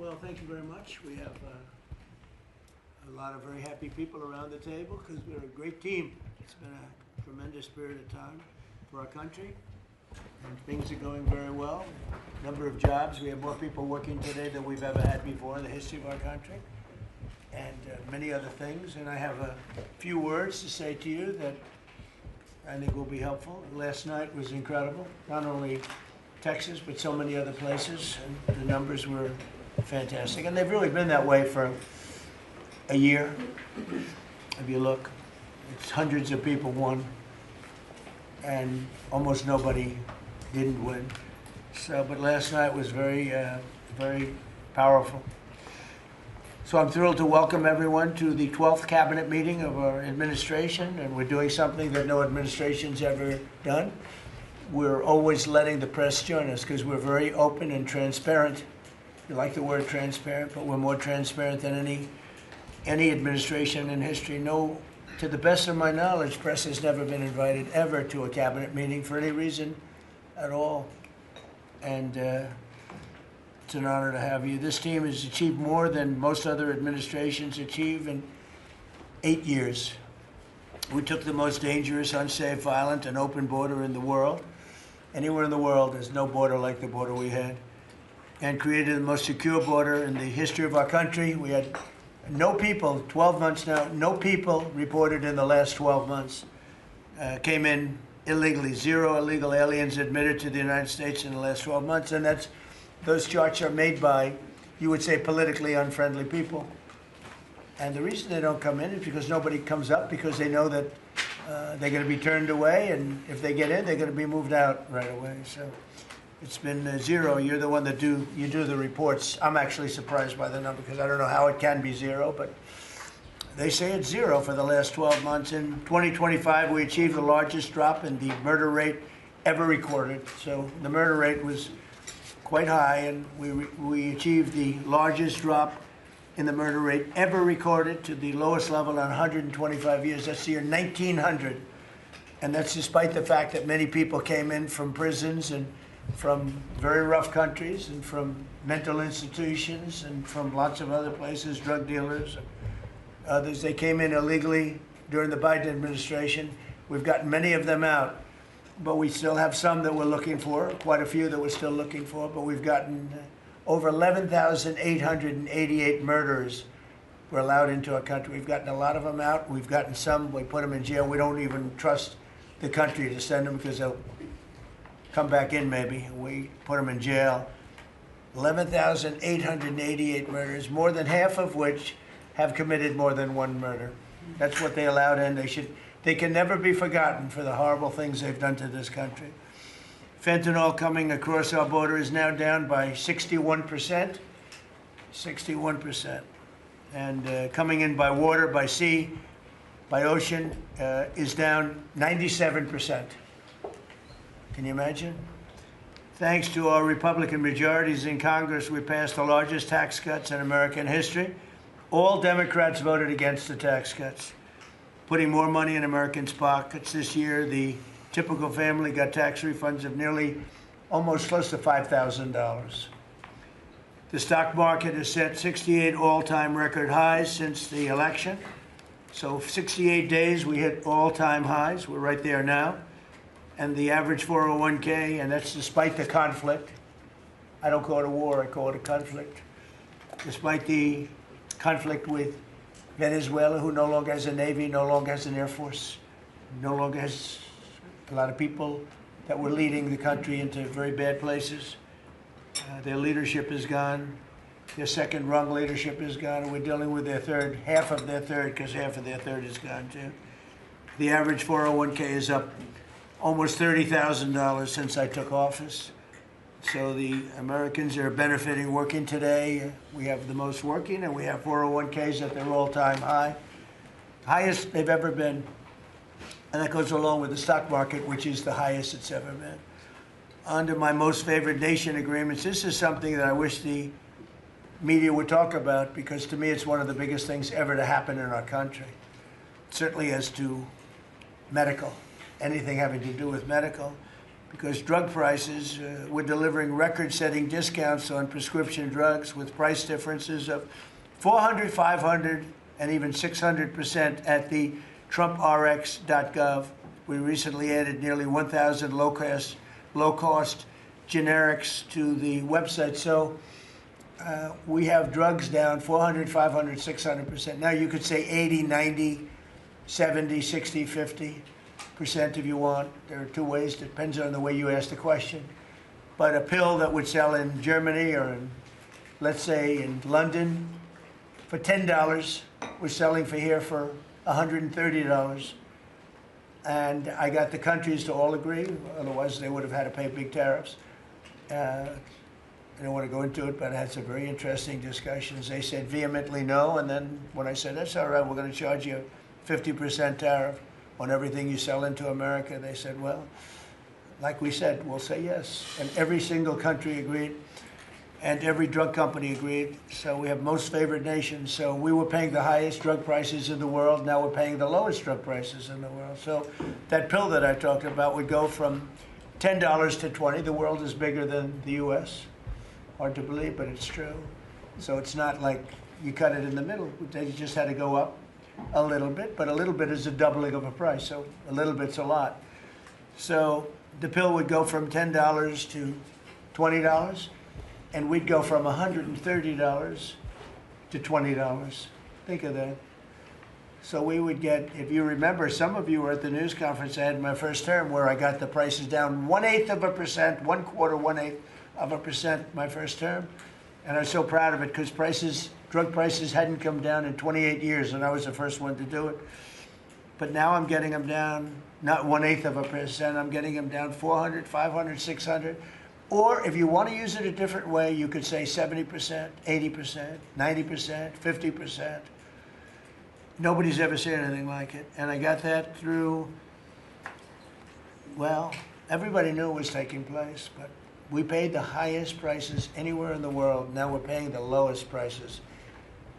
Well, thank you very much. We have a lot of very happy people around the table because we're a great team. It's been a tremendous period of time for our country, and things are going very well. Number of jobs. We have more people working today than we've ever had before in the history of our country, and many other things. And I have a few words to say to you that I think will be helpful. Last night was incredible. Not only Texas, but so many other places, and the numbers were fantastic. And they've really been that way for a year. If you look, it's hundreds of people won, and almost nobody didn't win. So, but last night was very, very powerful. So I'm thrilled to welcome everyone to the 12th cabinet meeting of our administration, and we're doing something that no administration's ever done. We're always letting the press join us because we're very open and transparent. You like the word transparent, but we're more transparent than any administration in history. No, to the best of my knowledge, press has never been invited ever to a cabinet meeting for any reason at all. And it's an honor to have you. This team has achieved more than most other administrations achieve in 8 years. We took the most dangerous, unsafe, violent, and open border in the world. Anywhere in the world, there's no border like the border we had, and created the most secure border in the history of our country. We had no people, 12 months now, no people reported in the last 12 months came in illegally. 0 illegal aliens admitted to the United States in the last 12 months, and those charts are made by, you would say, politically unfriendly people. And the reason they don't come in is because nobody comes up, because they know that they're going to be turned away, and if they get in, they're going to be moved out right away. So it's been 0. You're the one that do the reports. I'm actually surprised by the number because I don't know how it can be 0, but they say it's 0 for the last 12 months. In 2025, we achieved the largest drop in the murder rate ever recorded. So the murder rate was quite high, and we achieved the largest drop in the murder rate ever recorded to the lowest level in 125 years. That's the year 1900. And that's despite the fact that many people came in from prisons and from very rough countries and from mental institutions and from lots of other places, drug dealers, others. They came in illegally during the Biden administration. We've gotten many of them out, but we still have some that we're looking for, quite a few that we're still looking for, but we've gotten over 11,888 murderers were allowed into our country. We've gotten a lot of them out. We've gotten some, we put them in jail. We don't even trust the country to send them because they'll come back in maybe. We put them in jail. 11,888 murders, more than half of which have committed more than one murder. That's what they allowed in. They can never be forgotten for the horrible things they've done to this country. Fentanyl coming across our border is now down by 61%. 61%. And coming in by water, by sea, by ocean is down 97%. Can you imagine? Thanks to our Republican majorities in Congress, we passed the largest tax cuts in American history. All Democrats voted against the tax cuts, putting more money in Americans' pockets. This year, the typical family got tax refunds of almost close to $5,000. The stock market has set 68 all-time record highs since the election. So 68 days, we hit all-time highs. We're right there now. And the average 401k, and that's despite the conflict. I don't call it a war, I call it a conflict. Despite the conflict with Venezuela, who no longer has a Navy, no longer has an Air Force, no longer has a lot of people that were leading the country into very bad places. Their leadership is gone. Their second rung leadership is gone, and we're dealing with their third, half of their third, because half of their third is gone too. The average 401k is up almost $30,000 since I took office. So the Americans are benefiting working today. We have the most working, and we have 401ks at their all-time high, highest they've ever been. And that goes along with the stock market, which is the highest it's ever been. Under my most favored nation agreements, this is something that I wish the media would talk about, because to me it's one of the biggest things ever to happen in our country. Certainly as to medical, anything having to do with medical. because drug prices, we're delivering record-setting discounts on prescription drugs with price differences of 400, 500, and even 600% at the trumprx.gov. We recently added nearly 1,000 low-cost generics to the website. So we have drugs down 400, 500, 600%. Now you could say 80, 90, 70, 60, 50% if you want. There are two ways. Depends on the way you ask the question. But a pill that would sell in Germany or in, let's say, in London for $10, we're selling for here for $130. And I got the countries to all agree. Otherwise, they would have had to pay big tariffs. I don't want to go into it, but I had some very interesting discussions. They said vehemently no, and then when I said, that's all right, we're going to charge you 50% tariff on everything you sell into America, they said, well, like we said, we'll say yes. And every single country agreed, and every drug company agreed. So we have most favored nations. So we were paying the highest drug prices in the world. Now we're paying the lowest drug prices in the world. So that pill that I talked about would go from $10 to $20. The world is bigger than the U.S. Hard to believe, but it's true. So it's not like you cut it in the middle. They just had to go up a little bit, but a little bit is a doubling of a price. So a little bit's a lot. So the pill would go from $10 to $20, and we'd go from $130 to $20. Think of that. So we would get, if you remember, some of you were at the news conference I had in my first term where I got the prices down 1/8%, 1/4% my first term. And I was so proud of it because drug prices hadn't come down in 28 years, and I was the first one to do it. But now I'm getting them down, not 1/8%, I'm getting them down 400, 500, 600. Or if you want to use it a different way, you could say 70%, 80%, 90%, 50%. Nobody's ever seen anything like it. And I got that through, well, everybody knew it was taking place, but we paid the highest prices anywhere in the world. Now we're paying the lowest prices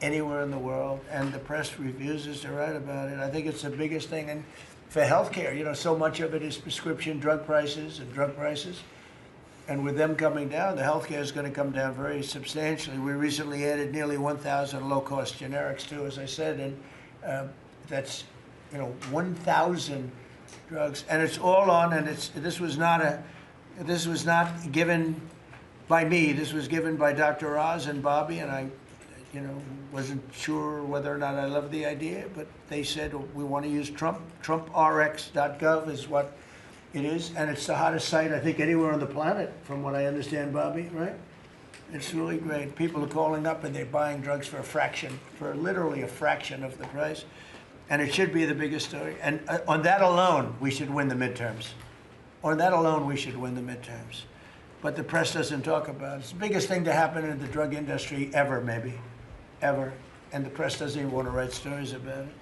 anywhere in the world, and the press refuses to write about it. I think it's the biggest thing. And for healthcare, you know, so much of it is prescription drug prices and drug prices. And with them coming down, the healthcare is going to come down very substantially. We recently added nearly 1,000 low-cost generics too, as I said, and that's, you know, 1,000 drugs, and it's all on. And this was not given by me. This was given by Dr. Oz and Bobby, and I, you know, wasn't sure whether or not I loved the idea, but they said we want to use Trump. Trumprx.gov is what it is, and it's the hottest site I think anywhere on the planet, from what I understand, Bobby, right? It's really great. People are calling up and they're buying drugs for a fraction, for literally a fraction of the price. And it should be the biggest story. And on that alone, we should win the midterms. On that alone, we should win the midterms. But the press doesn't talk about it. It's the biggest thing to happen in the drug industry ever, maybe, ever. And the press doesn't even want to write stories about it.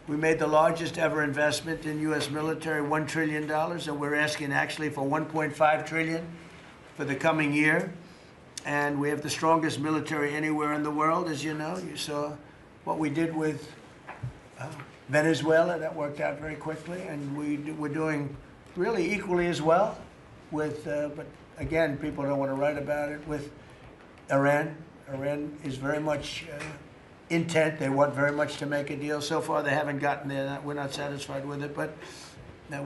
We made the largest ever investment in U.S. military, $1 trillion, and we're asking actually for $1.5 trillion for the coming year. And we have the strongest military anywhere in the world, as you know. You saw what we did with Venezuela. That worked out very quickly. And we're doing really equally as well with, but again, people don't want to write about it, with Iran. Iran is very much intent. They want very much to make a deal. So far, they haven't gotten there. We're not satisfied with it, but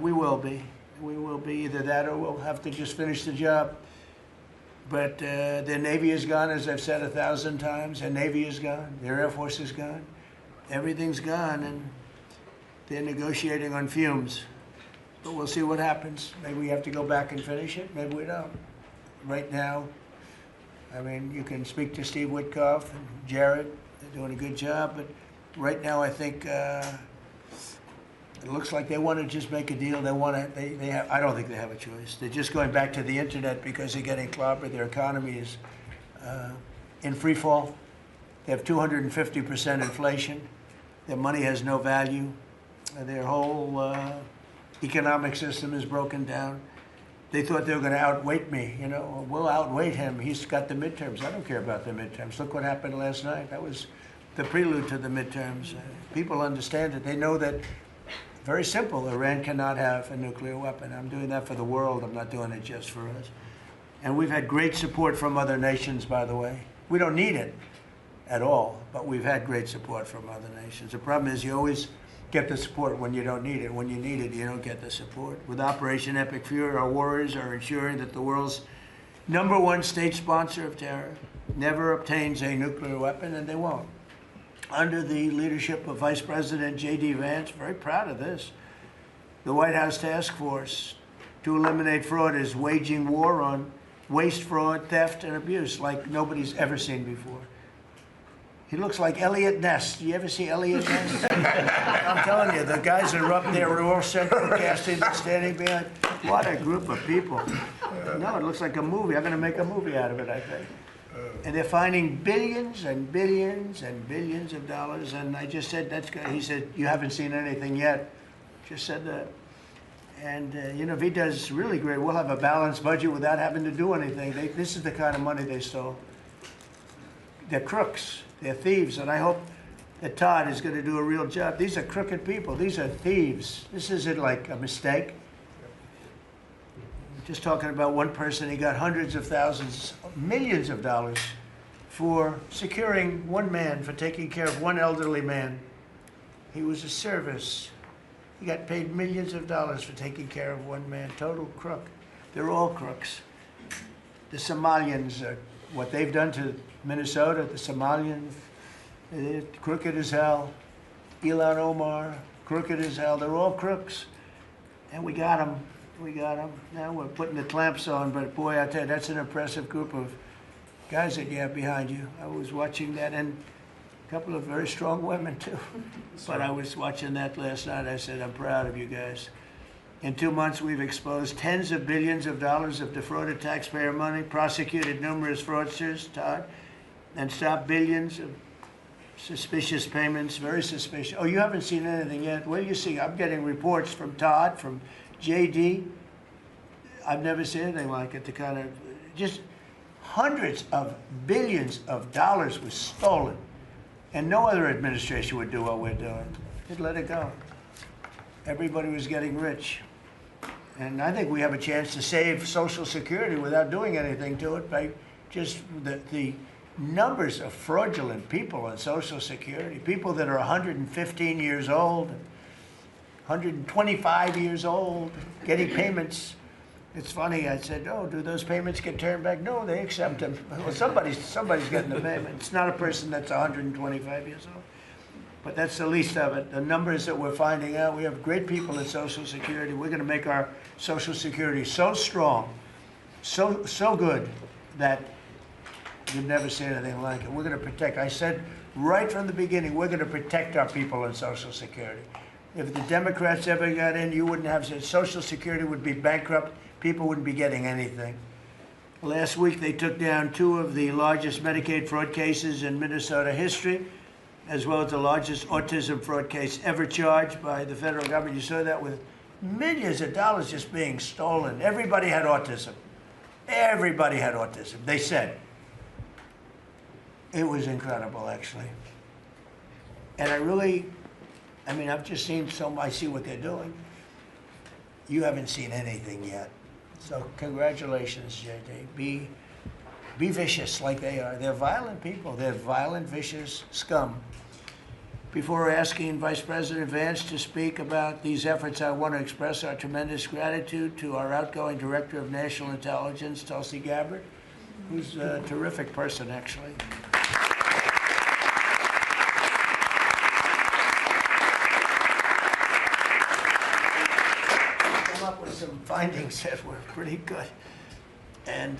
we will be. We will be either that or we'll have to just finish the job. But their Navy is gone, as I've said 1,000 times. Their Navy is gone. Their Air Force is gone. Everything's gone, and they're negotiating on fumes. But we'll see what happens. Maybe we have to go back and finish it. Maybe we don't. Right now, I mean, you can speak to Steve Witkoff and Jared. They're doing a good job. But right now, I think it looks like they want to just make a deal. They want to. They have. I don't think they have a choice. They're just going back to the internet because they're getting clobbered. Their economy is in free fall. They have 250% inflation. Their money has no value. Their whole economic system is broken down. They thought they were going to outweight me. You know, we'll outweight him. He's got the midterms. I don't care about the midterms. Look what happened last night. That was the prelude to the midterms. People understand it. They know that very simple. Iran cannot have a nuclear weapon. I'm doing that for the world. I'm not doing it just for us. And we've had great support from other nations, by the way. We don't need it at all, but we've had great support from other nations. The problem is you always get the support when you don't need it. When you need it, you don't get the support. With Operation Epic Fury, our warriors are ensuring that the world's #1 state sponsor of terror never obtains a nuclear weapon, and they won't. Under the leadership of Vice President J.D. Vance, very proud of this, the White House Task Force to eliminate fraud is waging war on waste, fraud, theft, and abuse like nobody's ever seen before. He looks like Elliot Ness. Do you ever see Elliot Ness? I'm telling you, the guys that are up there are all central casting and standing behind. What a group of people. No, it looks like a movie. I'm going to make a movie out of it, I think. And they're finding billions and billions and billions of dollars. And I just said, that's good. He said, you haven't seen anything yet. Just said that. And, you know, if he does really great, we'll have a balanced budget without having to do anything. This is the kind of money they stole. They're crooks. They're thieves. And I hope that Todd is going to do a real job. These are crooked people. These are thieves. This isn't like a mistake. Just talking about one person, he got hundreds of thousands, millions of dollars for securing one man, for taking care of one elderly man. He was a service. He got paid millions of dollars for taking care of one man. Total crook. They're all crooks. The Somalians, what they've done to Minnesota, the Somalians, they're crooked as hell. Ilhan Omar, crooked as hell. They're all crooks. And we got them. We got them. Now we're putting the clamps on, but boy, I tell you, that's an impressive group of guys that you have behind you. I was watching that, and a couple of very strong women, too. But I was watching that last night. I said, I'm proud of you guys. In 2 months, we've exposed tens of billions of dollars of defrauded taxpayer money, prosecuted numerous fraudsters, Todd, and stopped billions of suspicious payments, very suspicious. Oh, you haven't seen anything yet? Well, you see, I'm getting reports from Todd, from J.D. I've never seen anything like it. The kind of, just hundreds of billions of dollars was stolen. And no other administration would do what we're doing. Just let it go. Everybody was getting rich. And I think we have a chance to save Social Security without doing anything to it by just the numbers of fraudulent people on Social Security, people that are 115 years old, 125 years old, getting payments. It's funny, I said, oh, do those payments get turned back? No, they accept them. Well, somebody's getting the payment. It's not a person that's 125 years old. But that's the least of it. The numbers that we're finding out, we have great people in Social Security. We're going to make our Social Security so strong, so good, that you've never seen anything like it. We're going to protect. I said right from the beginning, we're going to protect our people in Social Security. If the Democrats ever got in, you wouldn't have, Social Security would be bankrupt. People wouldn't be getting anything. Last week, they took down 2 of the largest Medicaid fraud cases in Minnesota history, as well as the largest autism fraud case ever charged by the federal government. You saw that with millions of dollars just being stolen. Everybody had autism. Everybody had autism, they said. It was incredible, actually. And I mean, I've just seen I see what they're doing. You haven't seen anything yet. So congratulations, J.D. Be vicious like they are. They're violent people. They're violent, vicious scum. Before asking Vice President Vance to speak about these efforts, I want to express our tremendous gratitude to our outgoing Director of National Intelligence, Tulsi Gabbard, who's a terrific person, actually. Some findings that were pretty good. And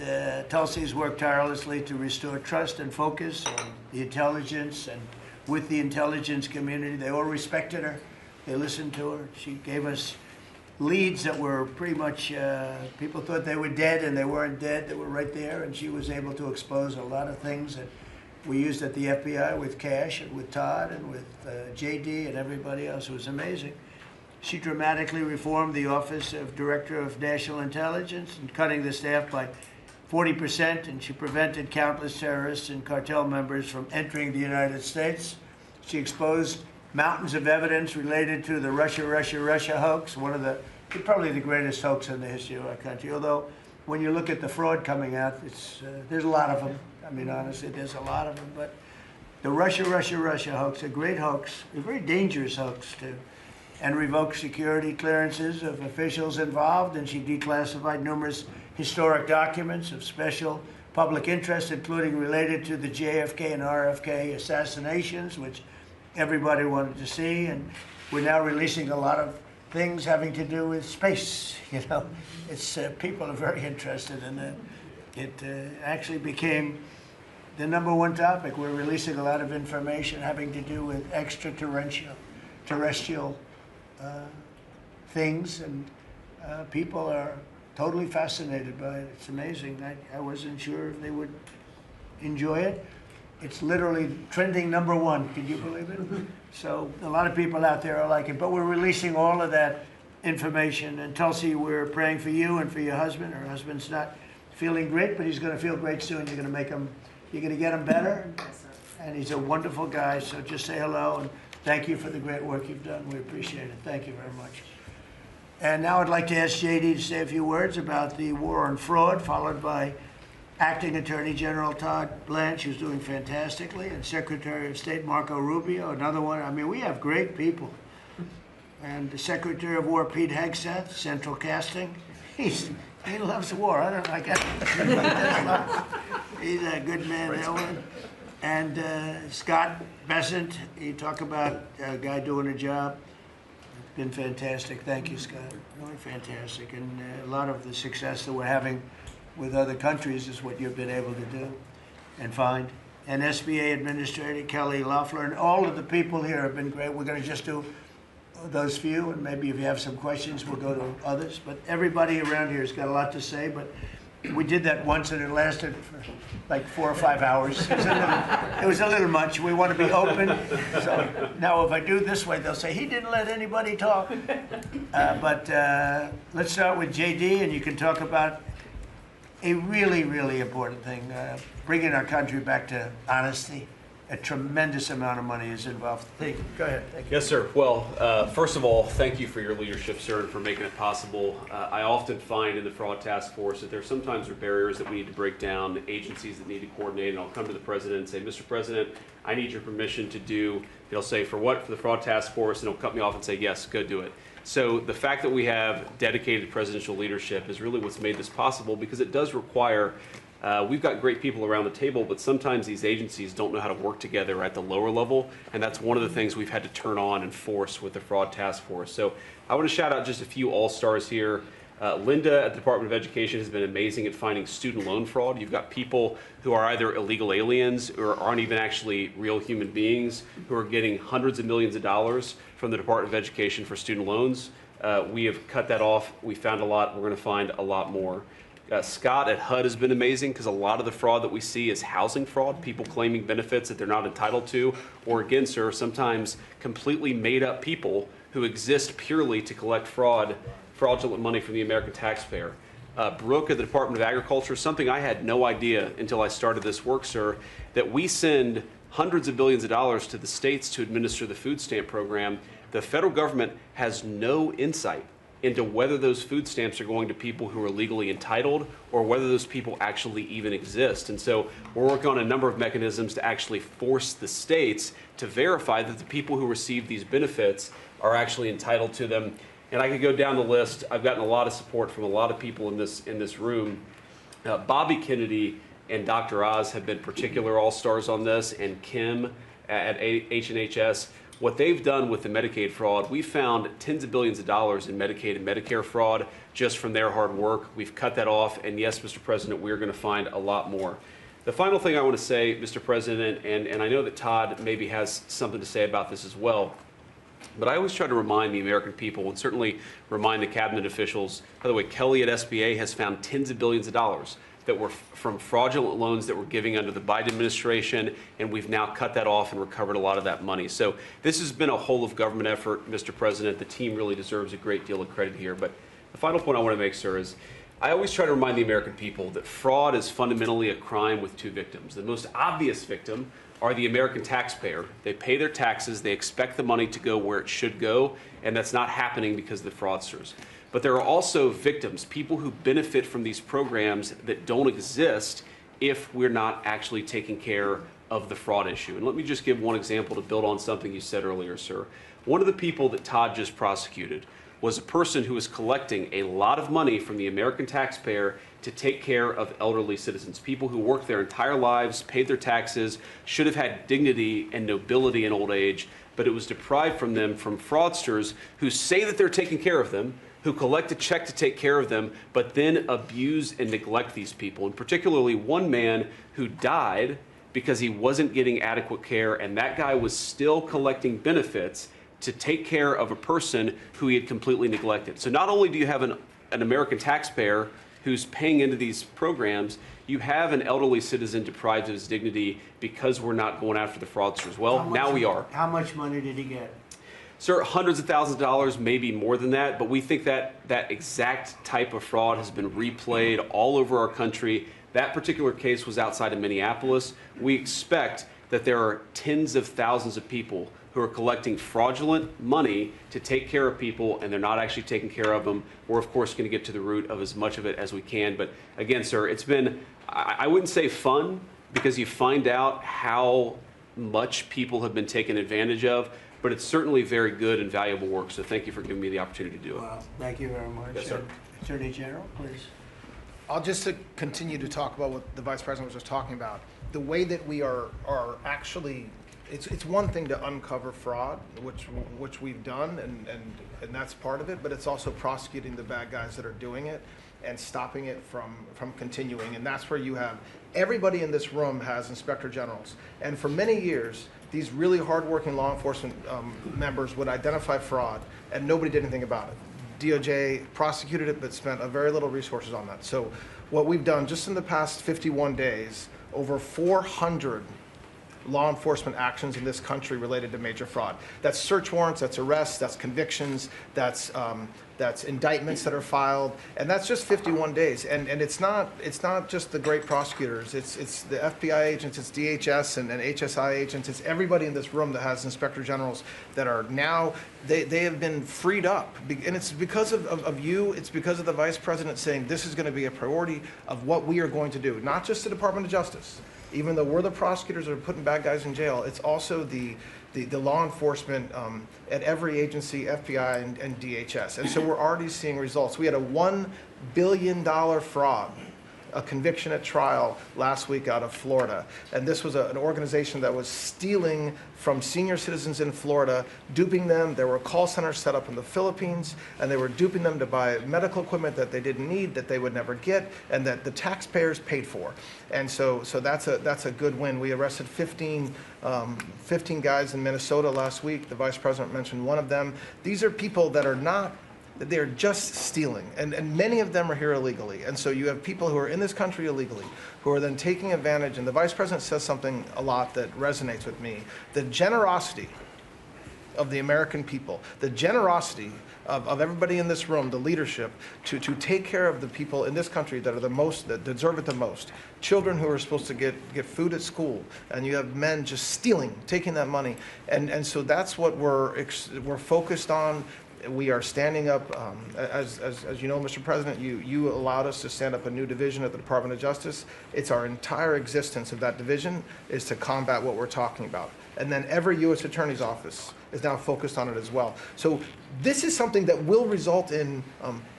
Tulsi's worked tirelessly to restore trust and focus on the intelligence and with the intelligence community. They all respected her. They listened to her. She gave us leads that were pretty much, people thought they were dead and they weren't dead. They were right there, and she was able to expose a lot of things that we used at the FBI with Cash and with Todd and with JD and everybody else. It was amazing. She dramatically reformed the Office of Director of National Intelligence and cutting the staff by 40%, and she prevented countless terrorists and cartel members from entering the United States. She exposed mountains of evidence related to the Russia hoax, probably the greatest hoax in the history of our country. Although, when you look at the fraud coming out, there's a lot of them. I mean, honestly, there's a lot of them. But the Russia hoax, a great hoax, a very dangerous hoax too, and revoked security clearances of officials involved, and she declassified numerous historic documents of special public interest, including related to the JFK and RFK assassinations, which everybody wanted to see. And we're now releasing a lot of things having to do with space. It's people are very interested in it. It actually became the #1 topic. We're releasing a lot of information having to do with extraterrestrial things, and people are totally fascinated by it. It's amazing. I wasn't sure if they would enjoy it. It's literally trending #1. Can you believe it? So a lot of people out there are like it. But we're releasing all of that information. And Tulsi, we're praying for you and for your husband. Her husband's not feeling great, but he's going to feel great soon. You're going to get him better. And he's a wonderful guy. So just say hello and thank you for the great work you've done. We appreciate it. Thank you very much. And now I'd like to ask JD to say a few words about the war on fraud, followed by Acting Attorney General Todd Blanche, who's doing fantastically, and Secretary of State Marco Rubio, another one. I mean, we have great people. And the Secretary of War Pete Hegseth, Central Casting. He loves war. I don't like that. He's a good man, that one. And Scott Bessent, you talk about a guy doing a job. It's been fantastic. Thank you, Scott. Really fantastic. And a lot of the success that we're having with other countries is what you've been able to do and find. And SBA Administrator Kelly Loeffler, and all of the people here have been great. We're going to just do those few, and maybe if you have some questions, we'll go to others. But everybody around here has got a lot to say, but we did that once and it lasted for like 4 or 5 hours. It was a little much. We want to be open. So now if I do this way, they'll say, he didn't let anybody talk. But let's start with JD, and you can talk about a really, really important thing, bringing our country back to honesty. A tremendous amount of money is involved. Go ahead. Thank you. Yes, sir. Well, first of all, thank you for your leadership, sir, and for making it possible. I often find in the Fraud Task Force that there sometimes are barriers that we need to break down, agencies that need to coordinate, and I'll come to the President and say, Mr. President, I need your permission to do, he'll say, for what? For the Fraud Task Force, and he'll cut me off and say, yes, go do it. So the fact that we have dedicated presidential leadership is really what's made this possible, because it does require we've got great people around the table, but sometimes these agencies don't know how to work together at the lower level, and that's one of the things we've had to turn on and force with the Fraud Task Force. So I want to shout out just a few all-stars here. Linda at the Department of Education has been amazing at finding student loan fraud. You've got people who are either illegal aliens or aren't even actually real human beings who are getting hundreds of millions of dollars from the Department of Education for student loans. We have cut that off. We found a lot. We're going to find a lot more. Scott at HUD has been amazing, because a lot of the fraud that we see is housing fraud, people claiming benefits that they're not entitled to, or again, sir, sometimes completely made up people who exist purely to collect fraudulent money from the American taxpayer. Brooke at the Department of Agriculture, something I had no idea until I started this work, sir, that we send hundreds of billions of dollars to the states to administer the food stamp program. The federal government has no insight into whether those food stamps are going to people who are legally entitled or whether those people actually even exist. And so we're working on a number of mechanisms to actually force the states to verify that the people who receive these benefits are actually entitled to them. And I could go down the list. I've gotten a lot of support from a lot of people in this room. Bobby Kennedy and Dr. Oz have been particular all-stars on this, and Kim at H&HS. What they've done with the Medicaid fraud, we found tens of billions of dollars in Medicaid and Medicare fraud just from their hard work. We've cut that off, and yes, Mr. President, we're going to find a lot more. The final thing I want to say, Mr. President, and I know that Todd maybe has something to say about this as well, but I always try to remind the American people, and certainly remind the cabinet officials. By the way, Kelly at SBA has found tens of billions of dollars that were from fraudulent loans that were giving under the Biden administration, and we've now cut that off and recovered a lot of that money. So this has been a whole of government effort, Mr. President. The team really deserves a great deal of credit here. But the final point I want to make, sir, is I always try to remind the American people that fraud is fundamentally a crime with two victims. The most obvious victim are the American taxpayer. They pay their taxes, they expect the money to go where it should go, and that's not happening because of the fraudsters. But there are also victims, people who benefit from these programs that don't exist if we're not actually taking care of the fraud issue. And let me just give one example to build on something you said earlier, sir. One of the people that Todd just prosecuted was a person who was collecting a lot of money from the American taxpayer to take care of elderly citizens, people who worked their entire lives, paid their taxes, should have had dignity and nobility in old age, but it was deprived from them from fraudsters who say that they're taking care of them, who collect a check to take care of them, but then abuse and neglect these people. And particularly one man who died because he wasn't getting adequate care, and that guy was still collecting benefits to take care of a person who he had completely neglected. So not only do you have an American taxpayer who's paying into these programs, you have an elderly citizen deprived of his dignity because we're not going after the fraudsters. Well, now we are. How much money did he get? Sir, hundreds of thousands of dollars, maybe more than that, but we think that that exact type of fraud has been replayed all over our country. That particular case was outside of Minneapolis. We expect that there are tens of thousands of people who are collecting fraudulent money to take care of people, and they're not actually taking care of them. We're, of course, going to get to the root of as much of it as we can. But again, sir, it's been, I wouldn't say fun, because you find out how much people have been taken advantage of, but it's certainly very good and valuable work. So thank you for giving me the opportunity to do it. Well, thank you very much. Yes, sir. Attorney General, please. I'll just continue to talk about what the Vice President was just talking about. The way that we are actually, it's one thing to uncover fraud, which we've done, and that's part of it, but it's also prosecuting the bad guys that are doing it and stopping it from continuing. And that's where you have, everybody in this room has inspector generals. And for many years, these really hardworking law enforcement members would identify fraud, and nobody did anything about it. DOJ prosecuted it, but spent a very little resources on that. So what we've done just in the past 51 days, over 400 law enforcement actions in this country related to major fraud. That's search warrants, that's arrests, that's convictions, that's indictments that are filed, and that's just 51 days. And it's not just the great prosecutors. It's the FBI agents, it's DHS and HSI agents. It's everybody in this room that has inspector generals that are now, they have been freed up. And it's because of you, it's because of the Vice President saying this is going to be a priority of what we are going to do, not just the Department of Justice. Even though we're the prosecutors that are putting bad guys in jail, it's also the law enforcement at every agency, FBI and DHS. And so we're already seeing results. We had a $1 billion fraud, a conviction at trial last week out of Florida. And this was an organization that was stealing from senior citizens in Florida, duping them. There were call centers set up in the Philippines, and they were duping them to buy medical equipment that they didn't need, that they would never get, and that the taxpayers paid for. And so that's a good win. We arrested 15 guys in Minnesota last week. The Vice President mentioned one of them. These are people that are not, they're just stealing, and many of them are here illegally. And so you have people who are in this country illegally who are then taking advantage, and the Vice President says something a lot that resonates with me. The generosity of the American people, the generosity of everybody in this room, the leadership, to take care of the people in this country that are the most, that deserve it the most. Children who are supposed to get food at school, and you have men just stealing, taking that money. And so that's what we're focused on. We are standing up, as you know, Mr. President, you allowed us to stand up a new division at the Department of Justice. It's our entire existence of that division is to combat what we're talking about. And then every U.S. Attorney's Office is now focused on it as well. So this is something that will result in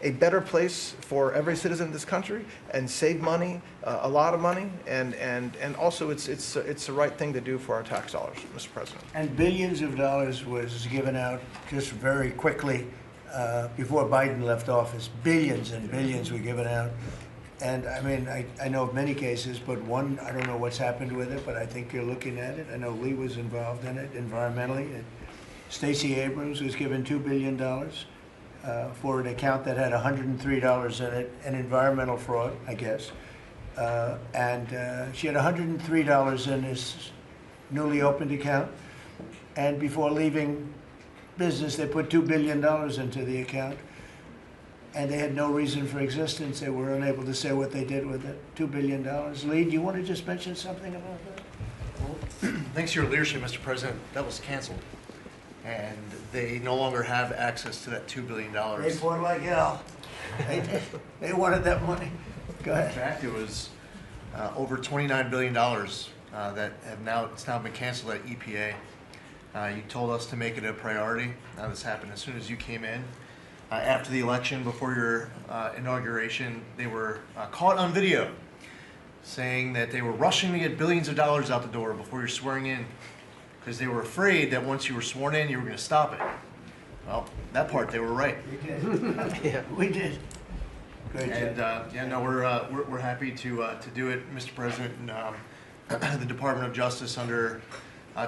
a better place for every citizen in this country and save money, a lot of money, and also it's the right thing to do for our tax dollars, Mr. President. And billions of dollars was given out just very quickly before Biden left office. Billions and billions were given out. And I mean, I know of many cases, but one, I don't know what's happened with it, but I think you're looking at it. I know Lee was involved in it environmentally. Stacey Abrams was given $2 billion for an account that had $103 in it, an environmental fraud, I guess. And she had $103 in this newly opened account. And before leaving business, they put $2 billion into the account. And they had no reason for existence. They were unable to say what they did with it. $2 billion. Lee, do you want to just mention something about that? Well, Thanks to your leadership, Mr. President, that was canceled. And they no longer have access to that $2 billion. They fought like hell. They wanted that money. Go In ahead. fact, it was over $29 billion that it's now been canceled at EPA. You told us to make it a priority. Now this happened as soon as you came in. After the election, before your inauguration, they were caught on video saying that they were rushing to get billions of dollars out the door before you're swearing in because they were afraid that once you were sworn in, you were going to stop it. Well, that part, they were right. We did. Yeah, we did. Great And job. yeah, no, we're happy to do it, Mr. President. And the Department of Justice under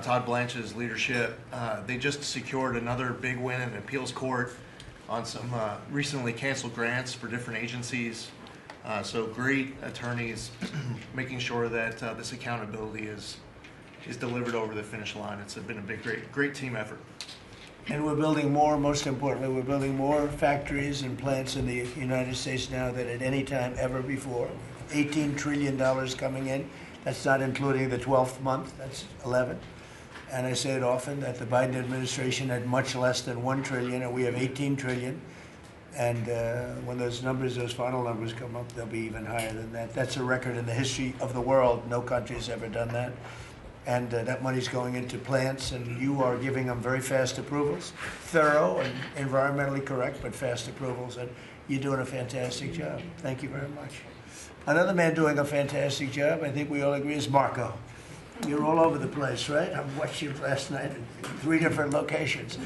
Todd Blanche's leadership, they just secured another big win in the appeals court on some recently canceled grants for different agencies. So great attorneys making sure that this accountability is delivered over the finish line. It's been a great team effort. And we're building more, most importantly, we're building more factories and plants in the United States now than at any time ever before. $18 trillion coming in. That's not including the 12th month, that's 11. And I say it often that the Biden administration had much less than 1 trillion, and we have 18 trillion. And when those final numbers come up, they'll be even higher than that. That's a record in the history of the world. No country's ever done that. And that money's going into plants, and you are giving them very fast approvals, thorough and environmentally correct, but fast approvals, and you're doing a fantastic job. Thank you very much. Another man doing a fantastic job, I think we all agree, is Marco. You're all over the place, right? I watched you last night at 3 different locations.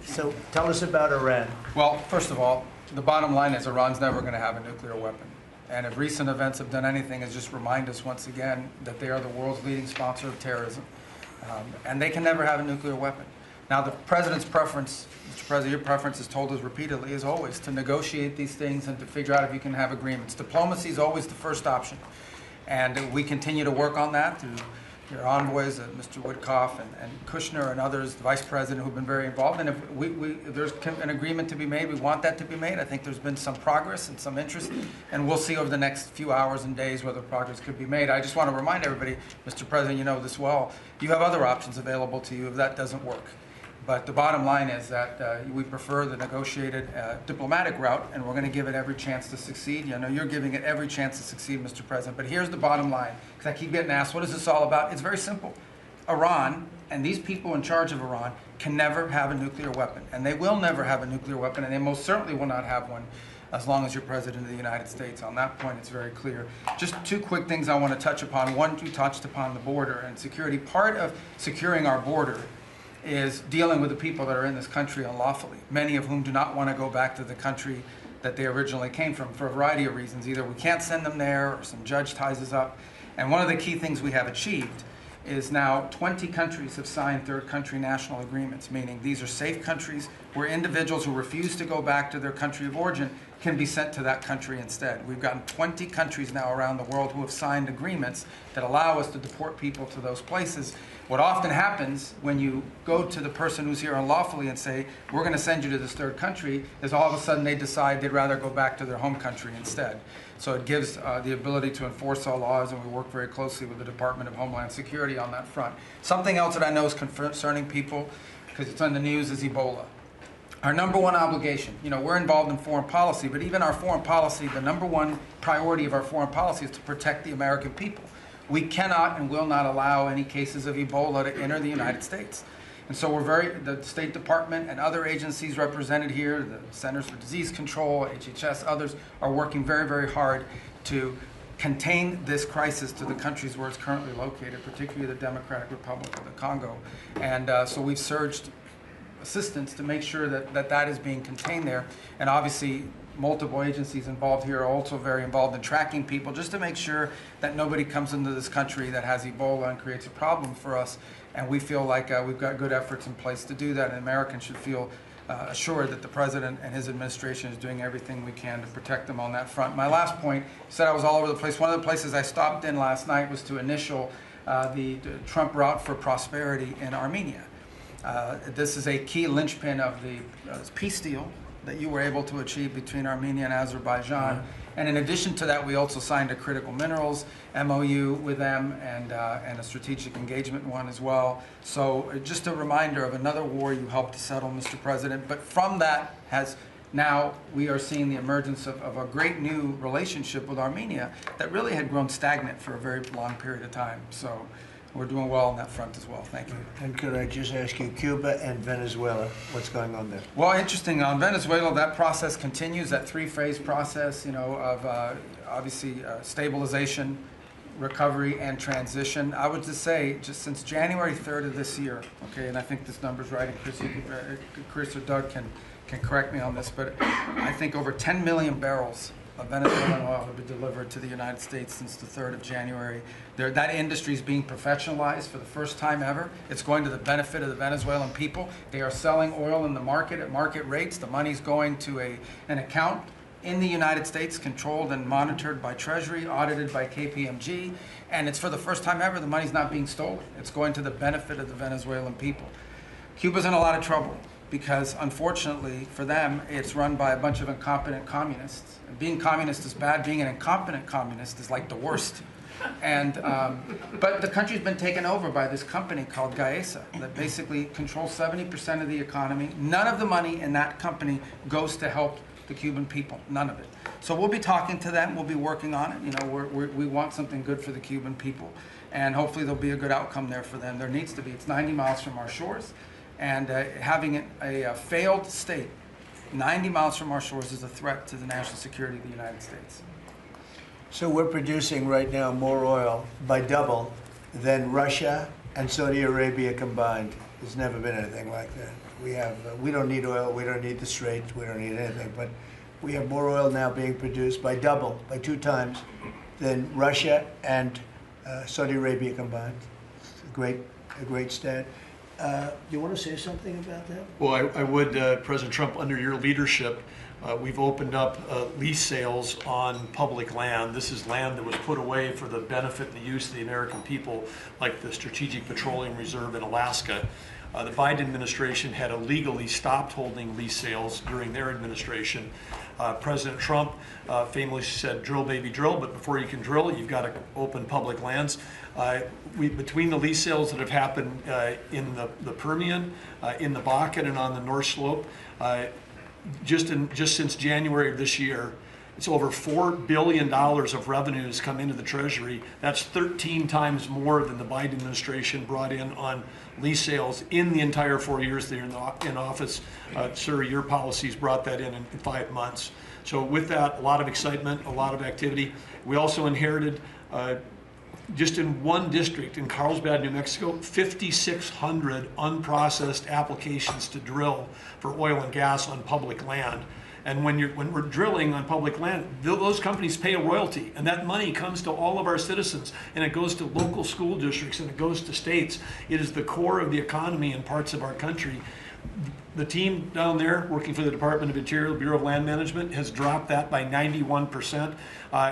So tell us about Iran. Well, first of all, the bottom line is Iran's never going to have a nuclear weapon. And if recent events have done anything, is just remind us once again that they are the world's leading sponsor of terrorism. And they can never have a nuclear weapon. Now, the president's preference, Mr. President, your preference is told us repeatedly, is always to negotiate these things and to figure out if you can have agreements. Diplomacy is always the first option. And we continue to work on that through your envoys, Mr. Woodcoff and Kushner and others, the vice president, who've been very involved. And if there's an agreement to be made, we want that to be made. I think there's been some progress and some interest, and we'll see over the next few hours and days whether progress could be made. I just want to remind everybody, Mr. President, you know this well, you have other options available to you if that doesn't work. But the bottom line is that we prefer the negotiated diplomatic route, and we're going to give it every chance to succeed. You know, you're giving it every chance to succeed, Mr. President. But here's the bottom line, because I keep getting asked, what is this all about? It's very simple. Iran and these people in charge of Iran can never have a nuclear weapon, and they will never have a nuclear weapon, and they most certainly will not have one as long as you're President of the United States. On that point, it's very clear. Just 2 quick things I want to touch upon. One, you touched upon the border and security. Part of securing our border is dealing with the people that are in this country unlawfully, many of whom do not want to go back to the country that they originally came from for a variety of reasons. Either we can't send them there or some judge ties us up. And one of the key things we have achieved is now 20 countries have signed third country national agreements, meaning these are safe countries where individuals who refuse to go back to their country of origin can be sent to that country instead. We've gotten 20 countries now around the world who have signed agreements that allow us to deport people to those places. What often happens when you go to the person who's here unlawfully and say, we're going to send you to this third country, is all of a sudden they decide they'd rather go back to their home country instead. So it gives the ability to enforce our laws, and we work very closely with the Department of Homeland Security on that front. Something else that I know is concerning people, because it's on the news, is Ebola. Our number one obligation, you know, we're involved in foreign policy, but even our foreign policy, the number one priority of our foreign policy is to protect the American people. We cannot and will not allow any cases of Ebola to enter the United States. And so the State Department and other agencies represented here, the Centers for Disease Control, HHS, others, are working very, very hard to contain this crisis to the countries where it's currently located, particularly the Democratic Republic of the Congo. And so we've surged assistance to make sure that is being contained there. And obviously, multiple agencies involved here are also very involved in tracking people, just to make sure that nobody comes into this country that has Ebola and creates a problem for us. And we feel like we've got good efforts in place to do that, and Americans should feel assured that the President and his administration is doing everything we can to protect them on that front. My last point, you said I was all over the place. One of the places I stopped in last night was to initial the Trump Route for Prosperity in Armenia. This is a key linchpin of the peace deal that you were able to achieve between Armenia and Azerbaijan. And in addition to that, we also signed a critical minerals MOU with them and a strategic engagement one as well. So just a reminder of another war you helped to settle, Mr. President. But from that now we are seeing the emergence of a great new relationship with Armenia that really had grown stagnant for a very long period of time. So we're doing well on that front as well. Thank you. And could I just ask you, Cuba and Venezuela, what's going on there? Well, interesting. On Venezuela, that process continues, that three-phase process, of obviously stabilization, recovery, and transition. I would just say, just since January 3rd of this year, okay, and I think this number's right, and Chris or Doug can correct me on this, but I think over 10 million barrels of Venezuelan oil have been delivered to the United States since the 3rd of January. That industry is being professionalized for the first time ever. It's going to the benefit of the Venezuelan people. They are selling oil in the market at market rates. The money's going to an account in the United States, controlled and monitored by Treasury, audited by KPMG, and it's for the first time ever the money's not being stolen. It's going to the benefit of the Venezuelan people. Cuba's in a lot of trouble because, unfortunately for them, it's run by a bunch of incompetent communists. And being communist is bad. Being an incompetent communist is like the worst. And but the country's been taken over by this company called Gaesa that basically controls 70% of the economy. None of the money in that company goes to help the Cuban people. None of it. So we'll be talking to them. We'll be working on it. We want something good for the Cuban people, and hopefully there'll be a good outcome there for them. There needs to be. It's 90 miles from our shores, and having a failed state 90 miles from our shores is a threat to the national security of the United States. So we're producing right now more oil by double than Russia and Saudi Arabia combined. There's never been anything like that. We don't need oil, we don't need the Straits, we don't need anything, but we have more oil now being produced by 2 times than Russia and Saudi Arabia combined. It's a great stat. Do you want to say something about that? Well, I would, President Trump, under your leadership, we've opened up lease sales on public land. This is land that was put away for the benefit and the use of the American people, like the Strategic Petroleum Reserve in Alaska. The Biden administration had illegally stopped holding lease sales during their administration. President Trump famously said, drill, baby, drill, but before you can drill, you've got to open public lands. Between the lease sales that have happened in the Permian, in the Bakken, and on the North Slope, just since January of this year, it's over $4 billion of revenues come into the Treasury. That's 13 times more than the Biden administration brought in on lease sales in the entire 4 years they're in office. Sir, your policies brought that in 5 months. So with that, a lot of excitement, a lot of activity. We also inherited, just in one district in Carlsbad, New Mexico, 5,600 unprocessed applications to drill for oil and gas on public land. And when we're drilling on public land, those companies pay a royalty, and that money comes to all of our citizens, and it goes to local school districts, and it goes to states. It is the core of the economy in parts of our country. The team down there working for the Department of Interior, Bureau of Land Management, has dropped that by 91%.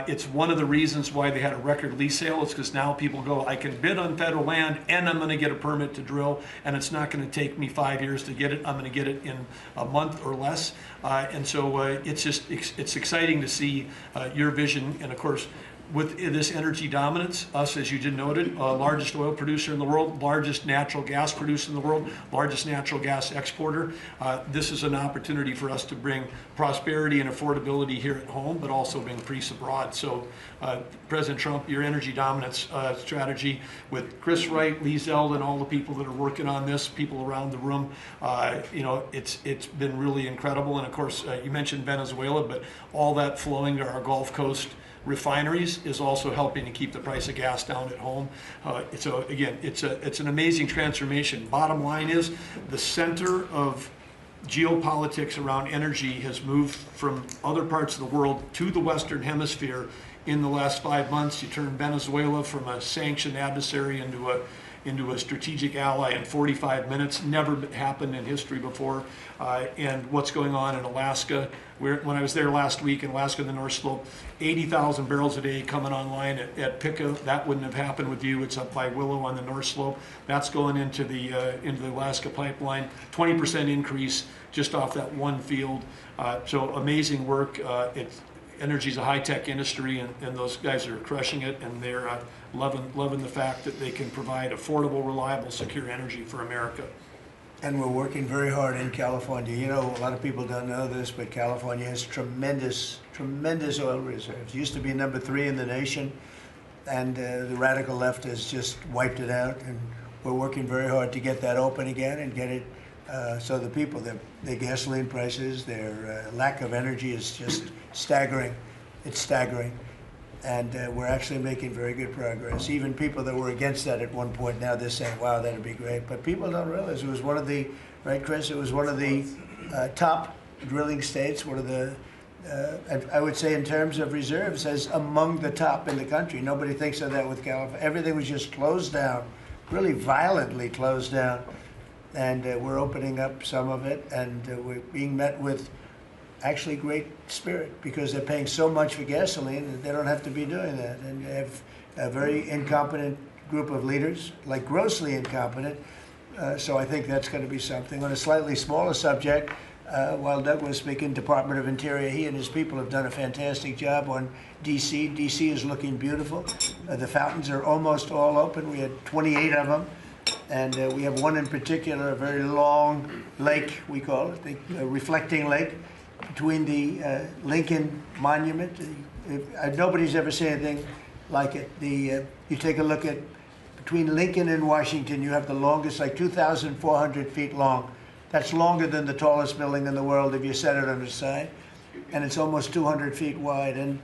It's one of the reasons why they had a record lease sale. It's because now people go, I can bid on federal land and I'm going to get a permit to drill, and it's not going to take me 5 years to get it. I'm going to get it in a month or less. And so it's exciting to see your vision, and of course, with this energy dominance, us, as you just noted, largest oil producer in the world, largest natural gas producer in the world, largest natural gas exporter. This is an opportunity for us to bring prosperity and affordability here at home, but also bring peace abroad. So, President Trump, your energy dominance strategy with Chris Wright, Lee Zeldin, and all the people that are working on this, people around the room, it's been really incredible. And of course, you mentioned Venezuela, but all that flowing to our Gulf Coast refineries is also helping to keep the price of gas down at home. So again, it's an amazing transformation. Bottom line is the center of geopolitics around energy has moved from other parts of the world to the Western Hemisphere in the last 5 months. You turn Venezuela from a sanctioned adversary into into a strategic ally in 45 minutes. Never happened in history before. And what's going on in Alaska. When I was there last week in Alaska, the North Slope, 80,000 barrels a day coming online at Pica. That wouldn't have happened with you. It's up by Willow on the North Slope. That's going into the Alaska pipeline. 20% increase just off that one field. So amazing work. Energy's a high-tech industry, and those guys are crushing it, and they're loving the fact that they can provide affordable, reliable, secure energy for America. And we're working very hard in California. You know, a lot of people don't know this, but California has tremendous oil reserves. It used to be number 3 in the nation, and the radical left has just wiped it out. And we're working very hard to get that open again and get it so the people, their gasoline prices, their lack of energy is just staggering. It's staggering. And we're actually making very good progress. Even people that were against that at one point, now they're saying, wow, that'd be great. But people don't realize it was one of the, right, Chris? It was one of the top drilling states, one of the, I would say in terms of reserves, as among the top in the country. Nobody thinks of that with California. Everything was just closed down, really violently closed down. And we're opening up some of it, and we're being met with actually great spirit, because they're paying so much for gasoline that they don't have to be doing that. And they have a very incompetent group of leaders, like grossly incompetent. So I think that's going to be something. On a slightly smaller subject, while Doug was speaking, Department of Interior, he and his people have done a fantastic job on D.C. D.C. is looking beautiful. The fountains are almost all open. We had 28 of them. And we have one in particular, a very long lake, we call it, the reflecting lake, between the Lincoln Monument. Nobody's ever seen anything like it. You take a look at, between Lincoln and Washington, you have the longest, like 2,400 feet long. That's longer than the tallest building in the world if you set it on its side. And it's almost 200 feet wide. And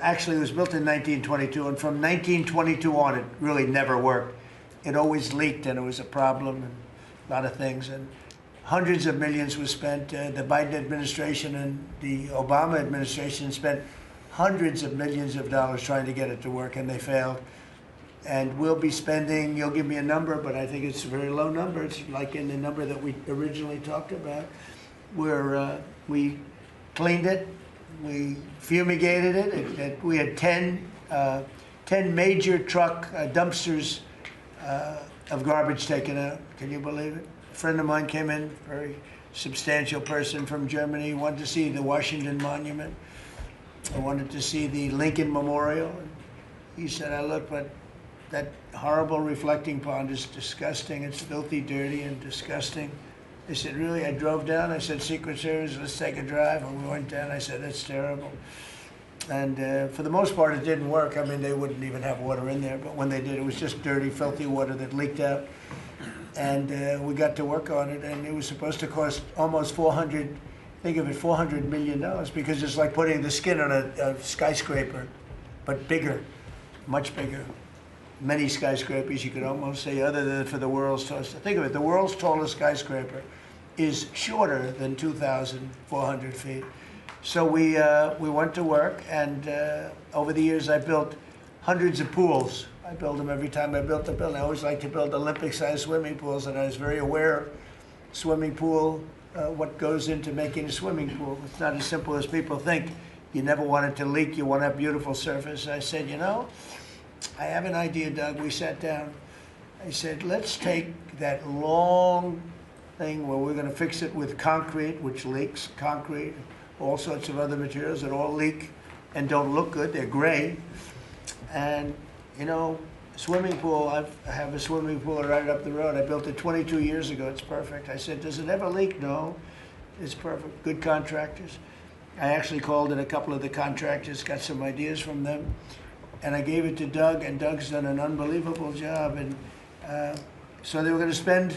actually it was built in 1922, and from 1922 on, it really never worked. It always leaked, and it was a problem, and a lot of things. And hundreds of millions was spent. The Biden administration and the Obama administration spent hundreds of millions of dollars trying to get it to work, and they failed. And we'll be spending, you'll give me a number, but I think it's a very low number. It's like in the number that we originally talked about, where we cleaned it, we fumigated it. We had 10 major truck dumpsters of garbage taken out. Can you believe it? A friend of mine came in, very substantial person from Germany, wanted to see the Washington Monument. I wanted to see the Lincoln Memorial. And he said, I look, but that horrible reflecting pond is disgusting. It's filthy, dirty, and disgusting. I said, really? I drove down. I said, Secret Service, let's take a drive. And we went down. I said, that's terrible. And for the most part, it didn't work. I mean, they wouldn't even have water in there. But when they did, it was just dirty, filthy water that leaked out. And we got to work on it. And it was supposed to cost almost $400 million, because it's like putting the skin on a skyscraper, but bigger, much bigger. Many skyscrapers, you could almost say, other than for the world's tallest. Think of it, the world's tallest skyscraper is shorter than 2,400 feet. So we went to work, and over the years I built hundreds of pools. I build them every time I built a building. I always like to build Olympic-sized swimming pools, and I was very aware of swimming pool, what goes into making a swimming pool. It's not as simple as people think. You never want it to leak. You want to have beautiful surface. I said, you know, I have an idea, Doug. We sat down. I said, let's take that long thing where we're going to fix it with concrete, which leaks, concrete, all sorts of other materials that all leak and don't look good. They're gray. And, you know, swimming pool, I have a swimming pool right up the road. I built it 22 years ago. It's perfect. I said, does it ever leak? No. It's perfect. Good contractors. I actually called in a couple of the contractors, got some ideas from them. And I gave it to Doug, and Doug's done an unbelievable job. And so they were going to spend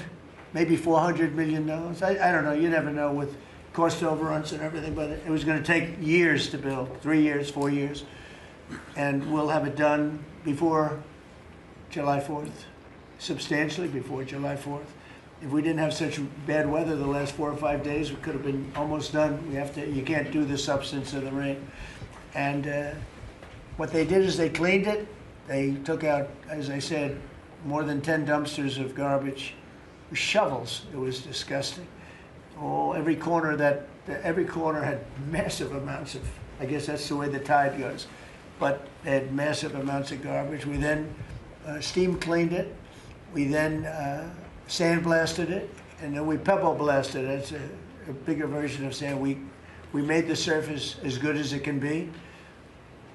maybe $400 million. I don't know. You never know with cost overruns and everything, but it was going to take years to build, 3 years, 4 years. And we'll have it done before July 4th, substantially before July 4th. If we didn't have such bad weather the last 4 or 5 days, we could have been almost done. You can't do the substance of the rain. And what they did is they cleaned it. They took out, as I said, more than 10 dumpsters of garbage, with shovels. It was disgusting. Oh, every corner had massive amounts of, I guess that's the way the tide goes, but they had massive amounts of garbage. We then steam cleaned it. We then sandblasted it, and then we pebble blasted it. It's a bigger version of sand. We made the surface as good as it can be,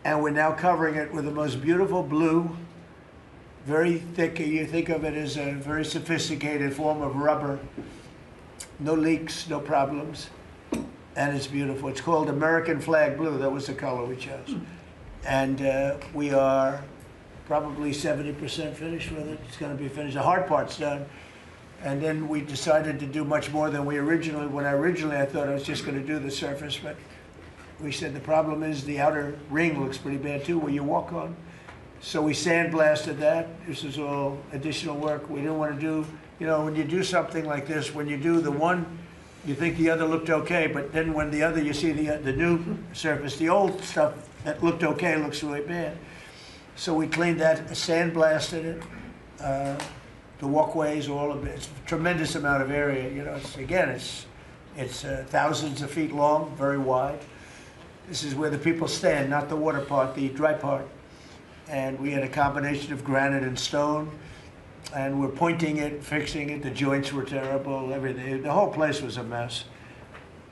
and we're now covering it with the most beautiful blue, very thick. You think of it as a very sophisticated form of rubber. No leaks, no problems, and it's beautiful. It's called American Flag Blue. That was the color we chose. And we are probably 70% finished with it. It's going to be finished. The hard part's done. And then we decided to do much more than we originally, I thought I was just going to do the surface, but we said the problem is the outer ring looks pretty bad too, where you walk on. So we sandblasted that. This is all additional work. We didn't want to do, you know, when you do something like this, when you do the one, you think the other looked okay, but then when the other, you see the new surface, the old stuff that looked okay looks really bad. So we cleaned that, sandblasted it, the walkways, all of it. It's a tremendous amount of area. You know, it's thousands of feet long, very wide. This is where the people stand, not the water part, the dry part. And we had a combination of granite and stone, and we're pointing it, fixing it. The joints were terrible, everything. The whole place was a mess.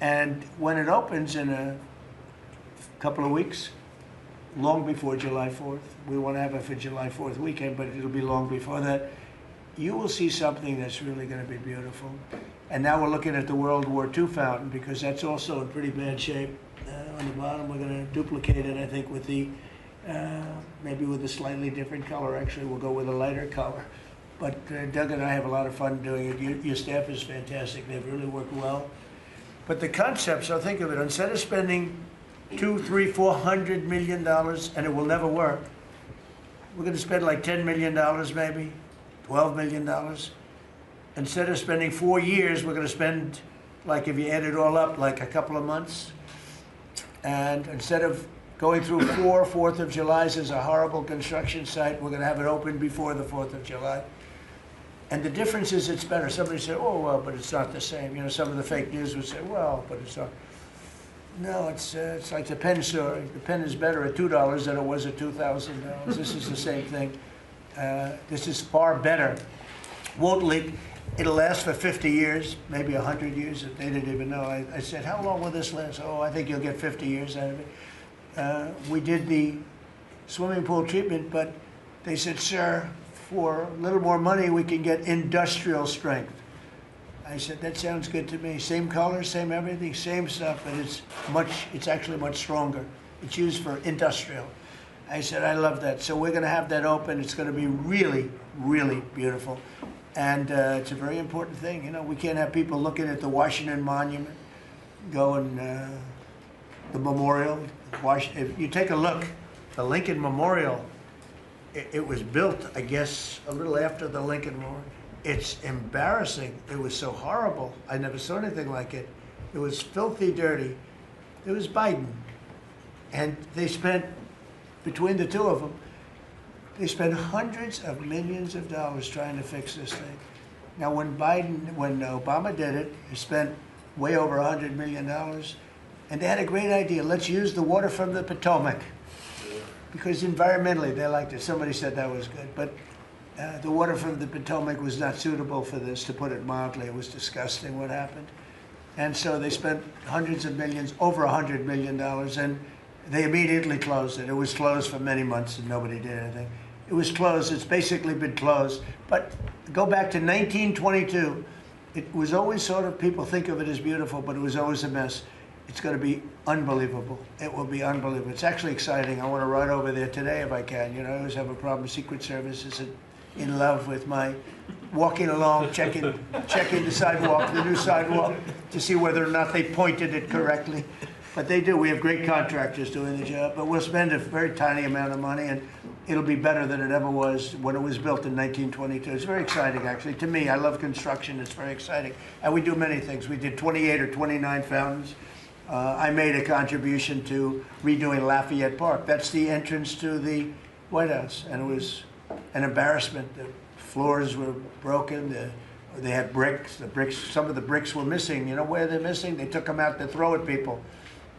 And when it opens in a couple of weeks, long before July 4th, we want to have it for July 4th weekend, but it'll be long before that, you will see something that's really going to be beautiful. And now we're looking at the World War II fountain, because that's also in pretty bad shape. On the bottom, we're going to duplicate it, I think, with the maybe with a slightly different color. Actually, we'll go with a lighter color. But Doug and I have a lot of fun doing it. Your staff is fantastic. They've really worked well. But the concept, so think of it, instead of spending $200, $300, $400 million, and it will never work, we're going to spend like $10 million maybe, $12 million. Instead of spending 4 years, we're going to spend, like if you add it all up, like a couple of months. And instead of going through 4 4th of Julys as a horrible construction site, we're going to have it open before the 4th of July. And the difference is it's better. Somebody said, oh, well, but it's not the same. You know, some of the fake news would say, well, but it's not. No, it's like the pen story. The pen is better at $2 than it was at $2,000. This is the same thing. This is far better. Won't leak. It'll last for 50 years, maybe 100 years. They didn't even know. I said, how long will this last? Oh, I think you'll get 50 years out of it. We did the swimming pool treatment, but they said, sir, for a little more money, we can get industrial strength. I said, that sounds good to me. Same color, same everything, same stuff, but it's actually much stronger. It's used for industrial. I said, I love that. So we're going to have that open. It's going to be really, really beautiful. And it's a very important thing. You know, we can't have people looking at the Washington Monument, going, the memorial. If you take a look, the Lincoln Memorial, it was built, I guess, a little after the Lincoln Memorial. It's embarrassing. It was so horrible. I never saw anything like it. It was filthy dirty. It was Biden. And they spent, between the two of them, they spent hundreds of millions of dollars trying to fix this thing. Now, when Obama did it, he spent way over $100 million. And they had a great idea. Let's use the water from the Potomac. Because environmentally, they liked it. Somebody said that was good. But the water from the Potomac was not suitable for this, to put it mildly. It was disgusting what happened. And so they spent hundreds of millions, over $100 million, and they immediately closed it. It was closed for many months and nobody did anything. It was closed. It's basically been closed. But go back to 1922. It was always sort of, people think of it as beautiful, but it was always a mess. It's going to be unbelievable. It will be unbelievable. It's actually exciting. I want to ride over there today if I can. You know, I always have a problem. Secret Service isn't in love with my walking along, checking the sidewalk, the new sidewalk, to see whether or not they pointed it correctly. But they do. We have great contractors doing the job. But we'll spend a very tiny amount of money, and it'll be better than it ever was when it was built in 1922. It's very exciting, actually. To me, I love construction. It's very exciting. And we do many things. We did 28 or 29 fountains. I made a contribution to redoing Lafayette Park. That's the entrance to the White House. And it was an embarrassment. The floors were broken. They had bricks. Some of the bricks were missing. You know where they're missing? They took them out to throw at people.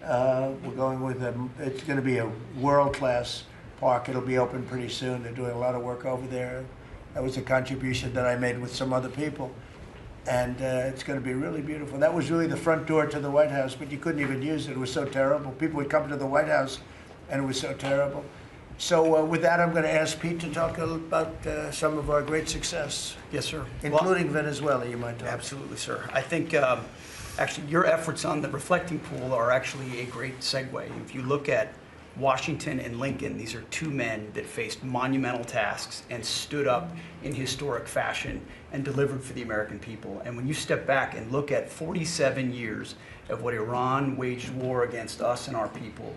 We're going with them. It's going to be a world-class park. It'll be open pretty soon. They're doing a lot of work over there. That was a contribution that I made with some other people. And it's going to be really beautiful. That was really the front door to the White House, but you couldn't even use it. It was so terrible. People would come to the White House, and it was so terrible. So with that, I'm going to ask Pete to talk a little about some of our great success, Yes, sir. including Venezuela, you might talk. Absolutely, sir. I think actually your efforts on the reflecting pool are actually a great segue. If you look at Washington and Lincoln, these are two men that faced monumental tasks and stood up in historic fashion and delivered for the American people. And when you step back and look at 47 years of what Iran waged war against us and our people,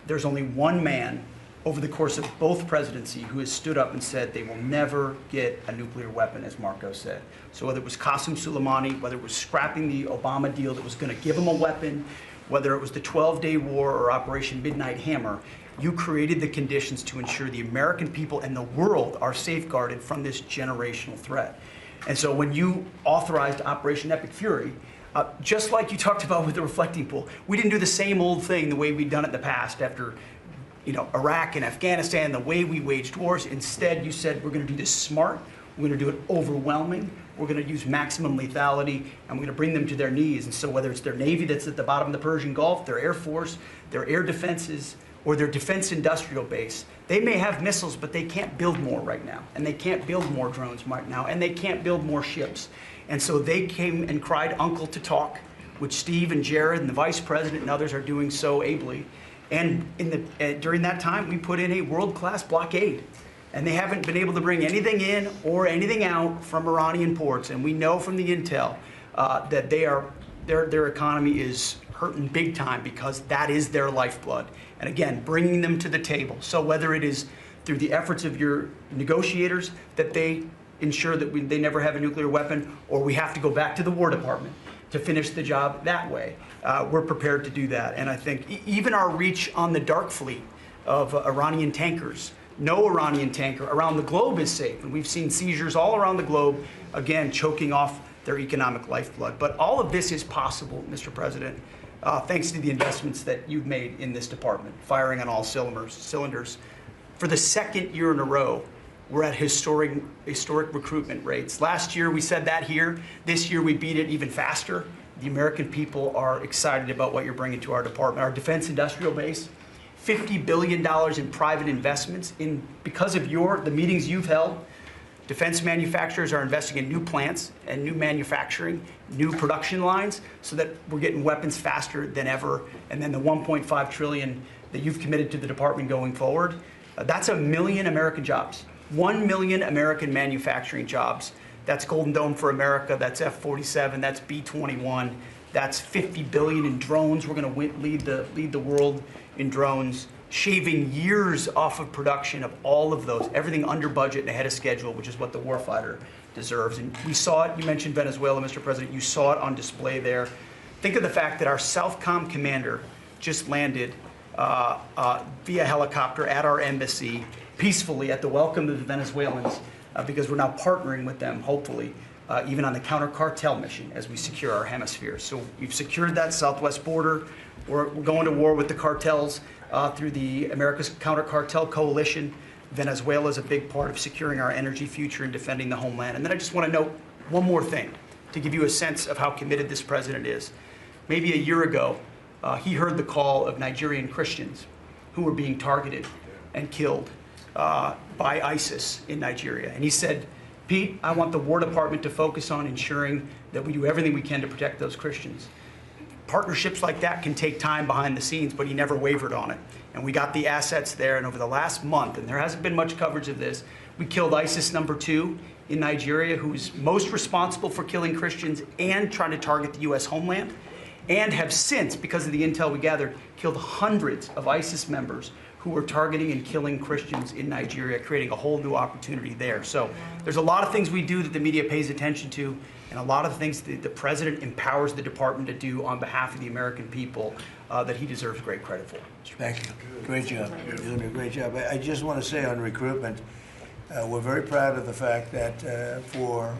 there's only one man over the course of both presidency who has stood up and said they will never get a nuclear weapon, as Marco said. So whether it was Qasem Soleimani, whether it was scrapping the Obama deal that was going to give them a weapon, whether it was the 12-day war or Operation Midnight Hammer, you created the conditions to ensure the American people and the world are safeguarded from this generational threat. And so when you authorized Operation Epic Fury, just like you talked about with the reflecting pool, we didn't do the same old thing the way we'd done it in the past after Iraq and Afghanistan, the way we waged wars. Instead, you said, we're going to do this smart, we're going to do it overwhelming, we're going to use maximum lethality, and we're going to bring them to their knees. And so whether it's their Navy that's at the bottom of the Persian Gulf, their Air Force, their air defenses, or their defense industrial base, they may have missiles, but they can't build more right now. And they can't build more drones right now. And they can't build more ships. And so they came and cried uncle to talk, which Steve and Jared and the vice president and others are doing so ably. And during that time, we put in a world-class blockade. And they haven't been able to bring anything in or anything out from Iranian ports. And we know from the intel that their economy is hurting big time because that is their lifeblood. And again, bringing them to the table. So whether it is through the efforts of your negotiators that they ensure that they never have a nuclear weapon, or we have to go back to the War Department to finish the job that way, we're prepared to do that. And I think even our reach on the dark fleet of Iranian tankers, no Iranian tanker around the globe is safe. And we've seen seizures all around the globe, again, choking off their economic lifeblood. But all of this is possible, Mr. President, thanks to the investments that you've made in this department, firing on all cylinders. For the second year in a row, we're at historic recruitment rates. Last year, we said that here. This year, we beat it even faster. The American people are excited about what you're bringing to our department. Our defense industrial base, $50 billion in private investments. Because of the meetings you've held, defense manufacturers are investing in new plants and new manufacturing, new production lines, so that we're getting weapons faster than ever. And then the $1.5 trillion that you've committed to the department going forward, that's 1 million American jobs. 1 million American manufacturing jobs. That's Golden Dome for America, that's F-47, that's B-21, that's $50 billion in drones. We're going to lead the world in drones, shaving years off of production of all of those, everything under budget and ahead of schedule, which is what the warfighter deserves. And we saw it, you mentioned Venezuela, Mr. President, you saw it on display there. Think of the fact that our Southcom commander just landed via helicopter at our embassy, peacefully at the welcome of the Venezuelans, because we're now partnering with them, hopefully, even on the counter-cartel mission as we secure our hemisphere. So we've secured that southwest border. We're going to war with the cartels through the America's Counter-Cartel Coalition. Venezuela is a big part of securing our energy future and defending the homeland. And then I just want to note one more thing to give you a sense of how committed this president is. Maybe a year ago, he heard the call of Nigerian Christians who were being targeted and killed by ISIS in Nigeria. And he said, Pete, I want the War Department to focus on ensuring that we do everything we can to protect those Christians. Partnerships like that can take time behind the scenes, but he never wavered on it. And we got the assets there, and over the last month, and there hasn't been much coverage of this, we killed ISIS #2 in Nigeria, who's most responsible for killing Christians and trying to target the U.S. homeland, and have since, because of the intel we gathered, killed hundreds of ISIS members who were targeting and killing Christians in Nigeria, creating a whole new opportunity there. So there's a lot of things we do that the media pays attention to, and a lot of things that the president empowers the department to do on behalf of the American people that he deserves great credit for. Thank you. Great job. You're doing a great job. I just want to say on recruitment, We're very proud of the fact that for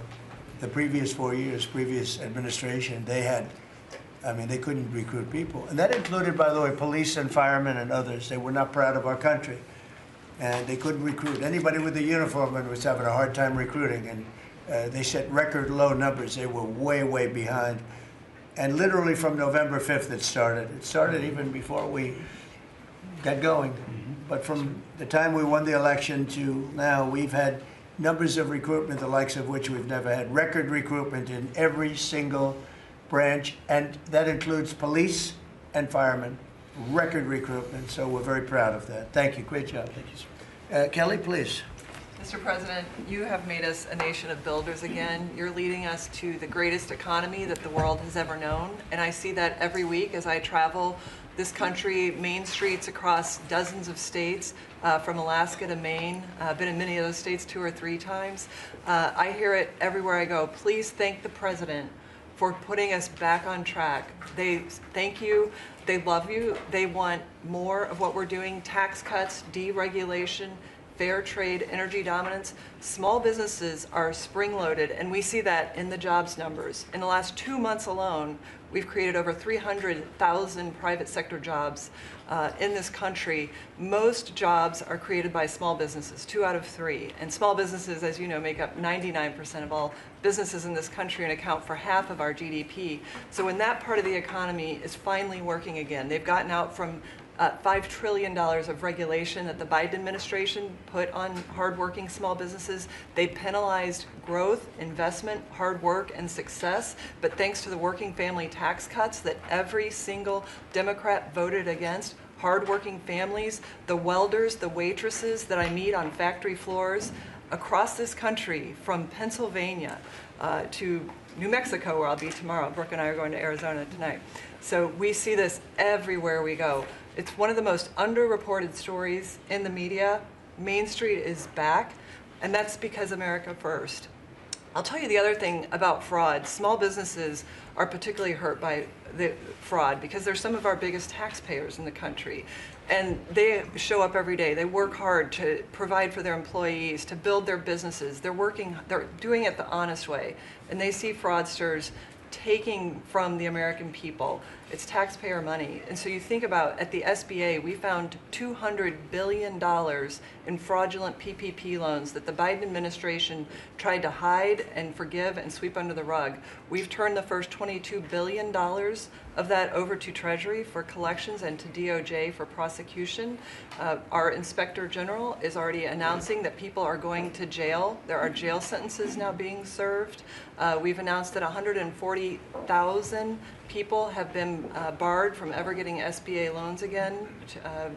the previous 4 years, previous administration, they couldn't recruit people. And that included, by the way, police and firemen and others. They were not proud of our country. And they couldn't recruit. Anybody with a uniform was having a hard time recruiting. And they set record low numbers. They were way, way behind. And literally from November 5th it started. It started even before we got going. But from the time we won the election to now, we've had numbers of recruitment, the likes of which we've never had. Record recruitment in every single branch, and that includes police and firemen. Record recruitment, so we're very proud of that. Thank you, great job. Thank you, sir. Kelly, please. Mr. President, you have made us a nation of builders again. You're leading us to the greatest economy that the world has ever known, and I see that every week as I travel this country, main streets across dozens of states, from Alaska to Maine. I've been in many of those states 2 or 3 times. I hear it everywhere I go. Please thank the President for putting us back on track. They thank you, they love you, they want more of what we're doing, tax cuts, deregulation, fair trade, energy dominance. Small businesses are spring-loaded, and we see that in the jobs numbers. In the last 2 months alone, we've created over 300,000 private sector jobs in this country. Most jobs are created by small businesses, 2 out of 3. And small businesses, as you know, make up 99% of all businesses in this country and account for half of our GDP. So when that part of the economy is finally working again, they've gotten out from $5 trillion of regulation that the Biden administration put on hardworking small businesses. They penalized growth, investment, hard work, and success. But thanks to the working family tax cuts that every single Democrat voted against, hardworking families, the welders, the waitresses that I meet on factory floors across this country, from Pennsylvania to New Mexico, where I'll be tomorrow. Brooke and I are going to Arizona tonight. So we see this everywhere we go. It's one of the most underreported stories in the media. Main Street is back, and that's because America first. I'll tell you the other thing about fraud. Small businesses are particularly hurt by the fraud because they're some of our biggest taxpayers in the country. And they show up every day. They work hard to provide for their employees, to build their businesses. They're doing it the honest way. And they see fraudsters taking from the American people. It's taxpayer money. And so you think about, at the SBA, we found $200 billion in fraudulent PPP loans that the Biden administration tried to hide and forgive and sweep under the rug. We've turned the first $22 billion of that over to Treasury for collections and to DOJ for prosecution. Our Inspector General is already announcing that people are going to jail. There are jail sentences now being served. We've announced that 140,000 people have been barred from ever getting SBA loans again,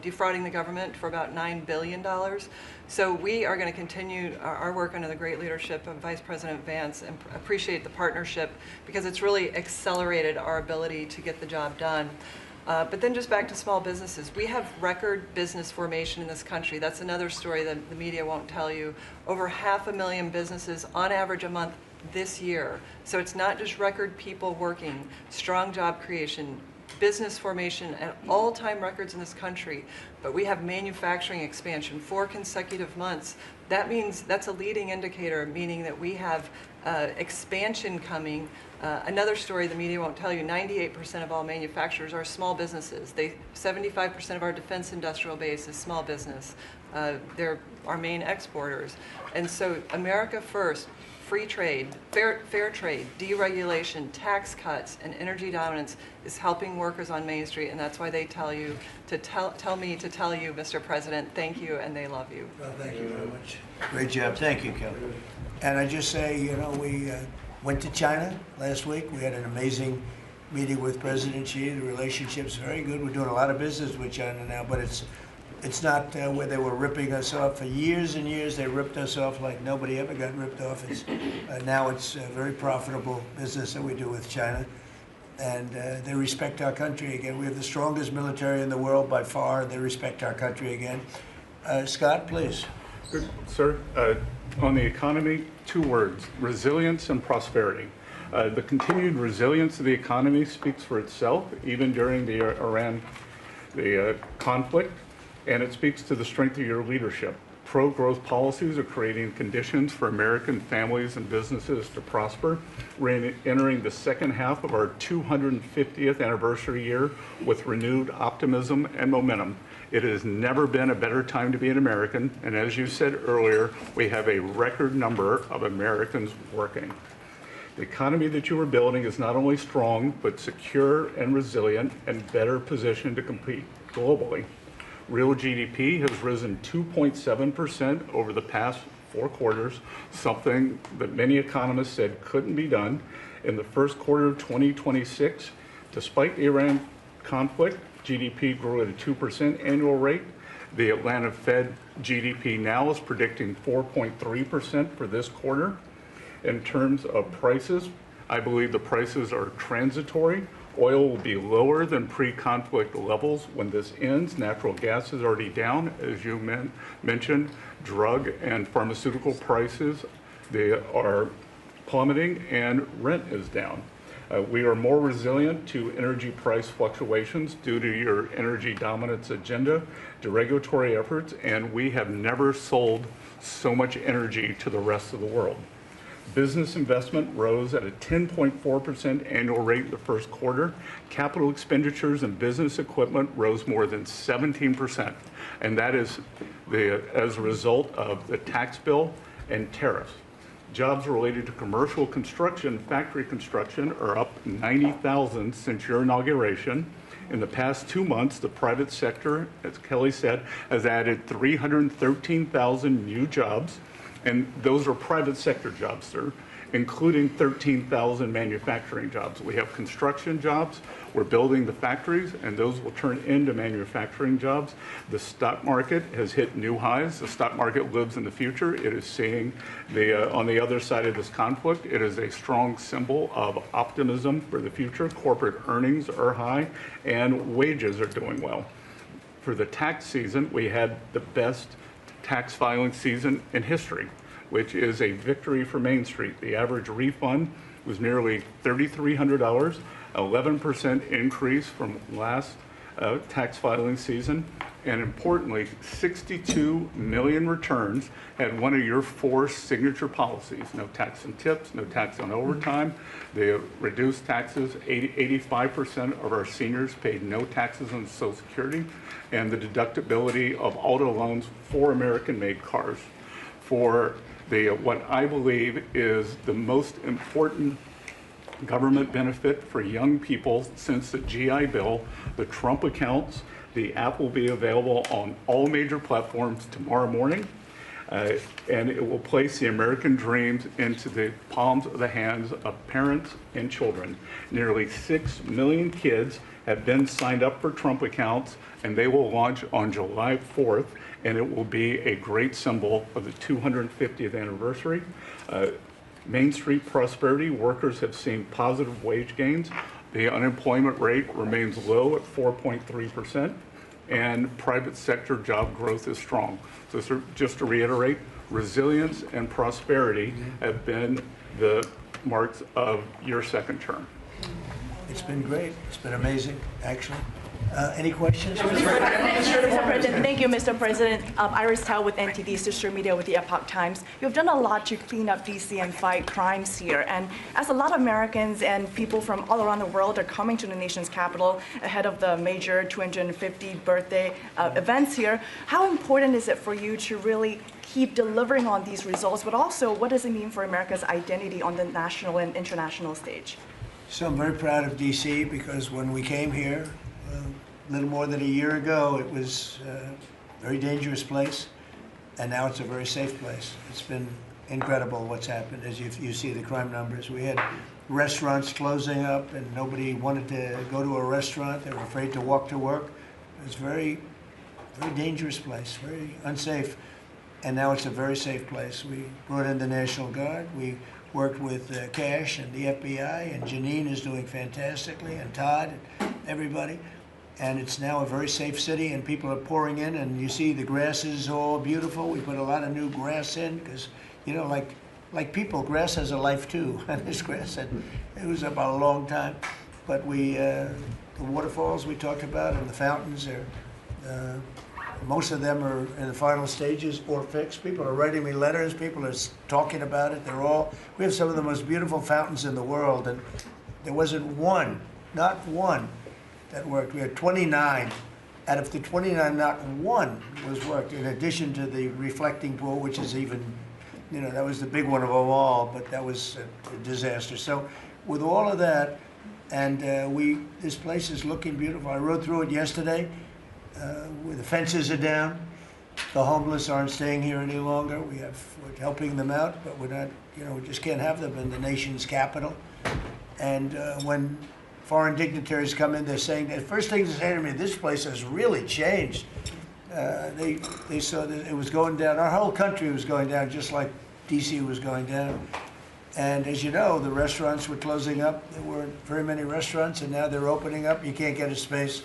defrauding the government for about $9 billion. So we are going to continue our work under the great leadership of Vice President Vance and appreciate the partnership because it's really accelerated our ability to get the job done. But then just back to small businesses. We have record business formation in this country. That's another story that the media won't tell you. Over 500,000 businesses on average a month this year. So it's not just record people working, strong job creation, business formation at all-time records in this country, but we have manufacturing expansion 4 consecutive months. That means that's a leading indicator, meaning that we have expansion coming. Another story the media won't tell you, 98% of all manufacturers are small businesses. 75% of our defense industrial base is small business. They're our main exporters. And so America first, free trade, fair trade, deregulation, tax cuts, and energy dominance is helping workers on Main Street, and that's why they tell you to tell me to tell you, Mr. President, thank you, and they love you. Well, thank you very much. Great job. Thank you, Kelly. And I just say, you know, we went to China last week. We had an amazing meeting with President Xi. The relationship's very good. We're doing a lot of business with China now, but it's not where they were ripping us off. For years and years, they ripped us off like nobody ever got ripped off. Now it's a very profitable business that we do with China. And they respect our country again. We have the strongest military in the world by far. They respect our country again. Scott, please. Sir, on the economy, 2 words, resilience and prosperity. The continued resilience of the economy speaks for itself, even during the Iran conflict. And it speaks to the strength of your leadership. Pro-growth policies are creating conditions for American families and businesses to prosper. We're entering the second half of our 250th anniversary year with renewed optimism and momentum. It has never been a better time to be an American, and as you said earlier, we have a record number of Americans working. The economy that you are building is not only strong, but secure and resilient and better positioned to compete globally. Real GDP has risen 2.7% over the past 4 quarters, something that many economists said couldn't be done. In the first quarter of 2026, despite the Iran conflict, GDP grew at a 2% annual rate. The Atlanta Fed GDP now is predicting 4.3% for this quarter. In terms of prices, I believe the prices are transitory. Oil will be lower than pre-conflict levels when this ends. Natural gas is already down, as you mentioned. Drug and pharmaceutical prices, they are plummeting, and rent is down. We are more resilient to energy price fluctuations due to your energy dominance agenda, to regulatory efforts, and we have never sold so much energy to the rest of the world. Business investment rose at a 10.4% annual rate in the first quarter. Capital expenditures and business equipment rose more than 17%, and that is as a result of the tax bill and tariffs. Jobs related to commercial construction, factory construction, are up 90,000 since your inauguration. In the past 2 months, the private sector, as Kelly said, has added 313,000 new jobs. And those are private sector jobs, sir, including 13,000 manufacturing jobs. We have construction jobs. We're building the factories, and those will turn into manufacturing jobs. The stock market has hit new highs. The stock market lives in the future. It is seeing on the other side of this conflict, it is a strong symbol of optimism for the future. Corporate earnings are high, and wages are doing well. For the tax season, we had the best tax filing season in history, which is a victory for Main Street. The average refund was nearly $3,300, 11% increase from last tax filing season. And importantly, 62 million returns had one of your 4 signature policies: no tax on tips, no tax on overtime. They reduced taxes. 85% of our seniors paid no taxes on Social Security, and the deductibility of auto loans for American-made cars. For what I believe is the most important government benefit for young people since the GI Bill, the Trump accounts. The app will be available on all major platforms tomorrow morning, and it will place the American dreams into the palms of the hands of parents and children. Nearly 6 million kids have been signed up for Trump accounts, and they will launch on July 4th, and it will be a great symbol of the 250th anniversary. Main Street prosperity, workers have seen positive wage gains. The unemployment rate remains low at 4.3%, and private sector job growth is strong. So just to reiterate, resilience and prosperity have been the marks of your second term. It's been great. It's been amazing, actually. Any questions? Mr. President, thank you, Mr. President. Iris Tao with NTD Sister Media with the Epoch Times. You've done a lot to clean up DC and fight crimes here. And as a lot of Americans and people from all around the world are coming to the nation's capital ahead of the major 250th birthday events here, how important is it for you to really keep delivering on these results, but also what does it mean for America's identity on the national and international stage? So I'm very proud of DC because when we came here, a little more than a year ago, it was a very dangerous place, and now it's a very safe place. It's been incredible what's happened as you see the crime numbers. We had restaurants closing up, and nobody wanted to go to a restaurant. They were afraid to walk to work. It was a very, very dangerous place, very unsafe, and now it's a very safe place. We brought in the National Guard. We worked with Cash and the FBI, and Janine is doing fantastically, and Todd, and everybody. And it's now a very safe city, and people are pouring in, and you see the grass is all beautiful. We put a lot of new grass in because, you know, like people, grass has a life too. And this grass, it was about a long time. But the waterfalls we talked about and the fountains are most of them are in the final stages or fixed. People are writing me letters. People are talking about it. We have some of the most beautiful fountains in the world, and there wasn't one, not one, that worked. We had 29. Out of the 29, not one was worked, in addition to the reflecting pool, which is even, that was the big one of them all, but that was a disaster. So with all of that, and this place is looking beautiful. I rode through it yesterday. Where the fences are down. The homeless aren't staying here any longer. We're helping them out, but we're not, we just can't have them in the nation's capital. And when foreign dignitaries come in, they're saying, the first thing they say to me, this place has really changed. They saw that it was going down. Our whole country was going down, just like DC was going down. And as you know, the restaurants were closing up. There weren't very many restaurants, and now they're opening up. You can't get a space.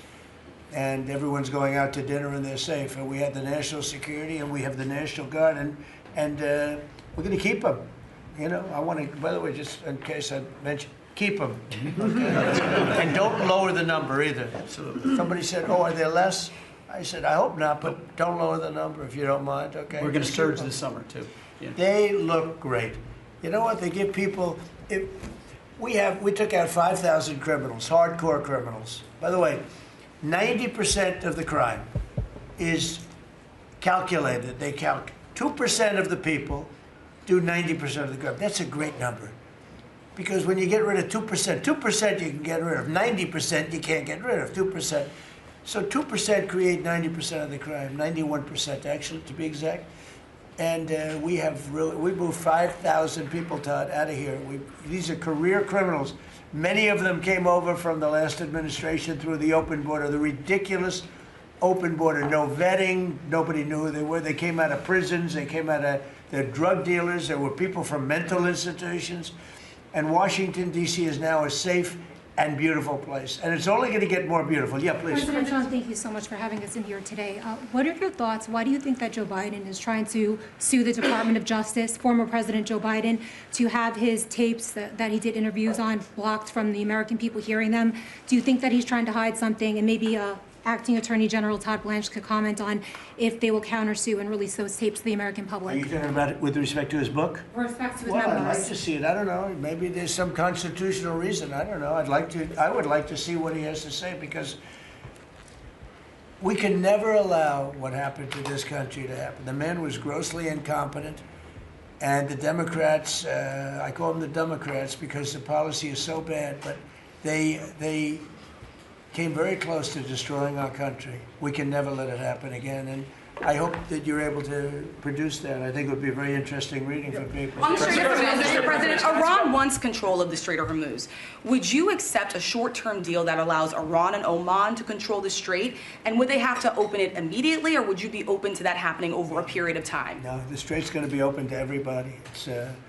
And everyone's going out to dinner and they're safe. And we have the national security and we have the National Guard, and we're going to keep them. I want to, by the way, just in case I mentioned, keep them. And don't lower the number either. Absolutely. Somebody said, oh, are there less? I said, I hope not, but don't lower the number if you don't mind, okay? We're going to surge this summer, too. Yeah. They look great. You know what? They give people, we took out 5,000 criminals, hardcore criminals. By the way, 90% of the crime is calculated. 2% of the people do 90% of the crime. That's a great number. Because when you get rid of 2%, 2% you can get rid of. 90% you can't get rid of, 2%. So 2% create 90% of the crime, 91% actually, to be exact. And we moved 5,000 people, Todd, out of here. These are career criminals. Many of them came over from the last administration through the open border, the ridiculous open border, no vetting, nobody knew who they were. They came out of prisons, they're drug dealers, there were people from mental institutions. And Washington, D.C. is now a safe and beautiful place. And it's only going to get more beautiful. Yeah, please. President Trump, thank you so much for having us in here today. What are your thoughts? Why do you think that Joe Biden is trying to sue the Department of Justice, former President Joe Biden, to have his tapes that he did interviews on blocked from the American people hearing them? Do you think that he's trying to hide something? And maybe Acting Attorney General Todd Blanche could comment on if they will countersue and release those tapes to the American public. Are you talking about it with respect to his book? With respect to his Well, memoirs. I'd like to see it. I don't know. Maybe there's some constitutional reason. I don't know. I would like to see what he has to say, because we can never allow what happened to this country to happen. The man was grossly incompetent, and the Democrats, I call them the Democrats because the policy is so bad, but they came very close to destroying our country. We can never let it happen again. And I hope that you're able to produce that. I think it would be a very interesting reading for people. On the Strait of Hormuz, Mr. President, Iran wants control of the Strait of Hormuz. Would you accept a short-term deal that allows Iran and Oman to control the strait? And would they have to open it immediately, or would you be open to that happening over a period of time? No, the strait's going to be open to everybody.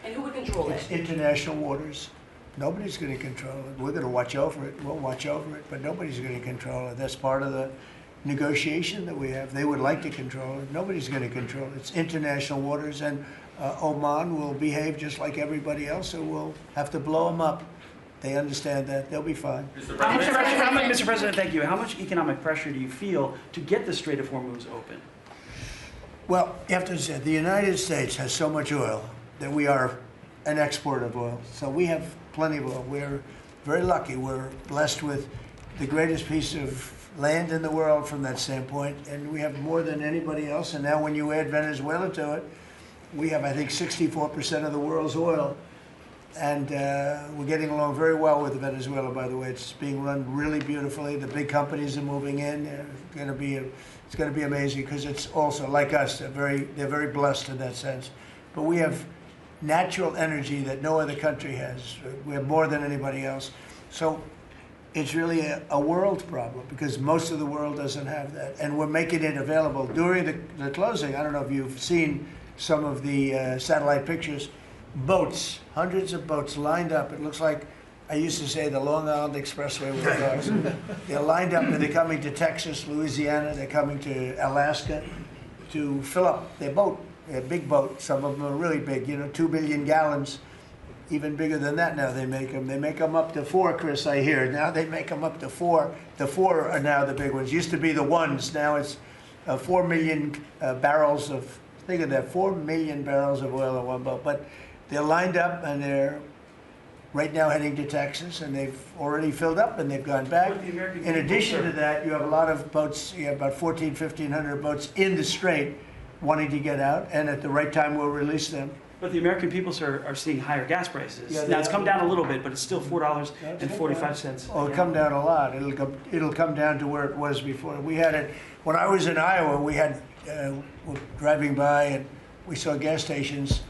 And who would control it? It's international waters. Nobody's going to control it. We're going to watch over it. We'll watch over it, but nobody's going to control it. That's part of the negotiation that we have. They would like to control it. Nobody's going to control it. It's international waters, and Oman will behave just like everybody else, so we'll have to blow them up. They understand that. They'll be fine. Mr. President, thank you. How much economic pressure do you feel to get the Strait of Hormuz open? Well, you have to say, the United States has so much oil that we are an exporter of oil. So we have plenty of oil. We're very lucky. We're blessed with the greatest piece of land in the world from that standpoint, and we have more than anybody else. And now when you add Venezuela to it, we have, I think, 64% of the world's oil. And we're getting along very well with Venezuela, by the way. It's being run really beautifully. The big companies are moving in. It's going to be amazing, because it's also, like us, they're very blessed in that sense. But we have natural energy that no other country has. We have more than anybody else. So it's really a world problem, because most of the world doesn't have that. And we're making it available. During the closing, I don't know if you've seen some of the satellite pictures, boats, hundreds of boats lined up. It looks like, I used to say, the Long Island Expressway with cars. They're lined up, and they're coming to Texas, Louisiana, they're coming to Alaska to fill up their boat. They're big boat. Some of them are really big, 2 billion gallons. Even bigger than that now they make them. They make them up to 4, Chris, I hear. Now they make them up to 4. The 4 are now the big ones. Used to be the 1s. Now it's 4 million barrels of, think of that, 4 million barrels of oil in one boat. But they're lined up and they're right now heading to Texas, and they've already filled up and they've gone back. In addition to that, you have a lot of boats, you have about 1,500 boats in the strait wanting to get out, and at the right time we'll release them. But the American people, sir, are seeing higher gas prices. Yeah, Now, it's are. come down a little bit, but it's still $4.45. Oh, it'll come down a lot. It'll come down to where it was before. We had it, when I was in Iowa, we had, we're driving by and we saw gas stations,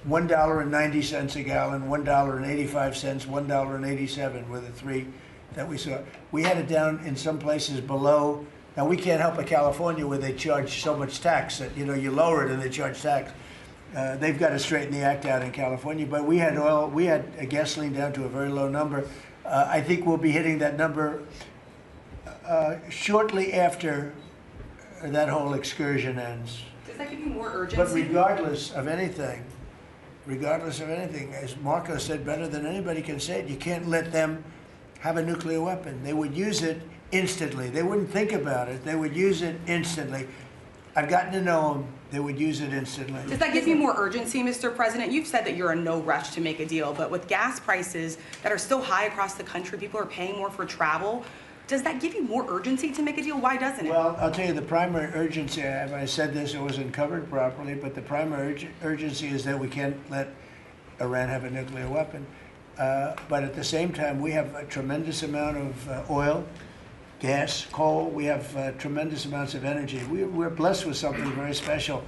$1.90 a gallon, $1.85, $1.87 were the three that we saw. We had it down in some places below. Now, we can't help in California where they charge so much tax that, you know, you lower it and they charge tax. They've got to straighten the act out in California, but we had oil, we had a gasoline down to a very low number. I think we'll be hitting that number shortly after that whole excursion ends. Does that give you more urgency? But regardless of anything, as Marco said better than anybody can say it, you can't let them have a nuclear weapon. They would use it instantly. They wouldn't think about it. They would use it instantly. I've gotten to know them. They would use it instantly. Does that give you more urgency, Mr. President? You've said that you're in no rush to make a deal, but with gas prices that are still high across the country, people are paying more for travel. Does that give you more urgency to make a deal? Why doesn't it? Well, I'll tell you, the primary urgency, if I said this, it wasn't covered properly, but the primary urgency is that we can't let Iran have a nuclear weapon. But at the same time, we have a tremendous amount of oil, gas, coal. We have tremendous amounts of energy. We're blessed with something very special.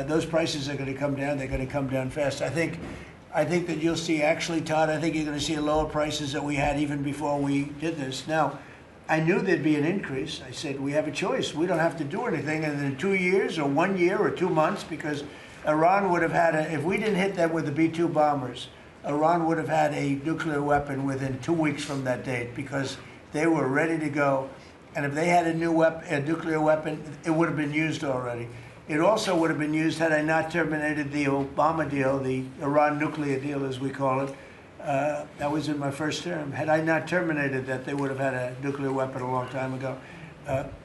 Those prices are going to come down. They're going to come down fast. I think that you'll see, actually, Todd, I think you're going to see lower prices that we had even before we did this. Now, I knew there'd be an increase. I said, we have a choice. We don't have to do anything in 2 years or 1 year or 2 months, because Iran would have had if we didn't hit them with the B-2 bombers, Iran would have had a nuclear weapon within 2 weeks from that date, because they were ready to go. And if they had a nuclear weapon, it would have been used already. It also would have been used had I not terminated the Obama deal, the Iran nuclear deal, as we call it. That was in my first term. Had I not terminated that, they would have had a nuclear weapon a long time ago.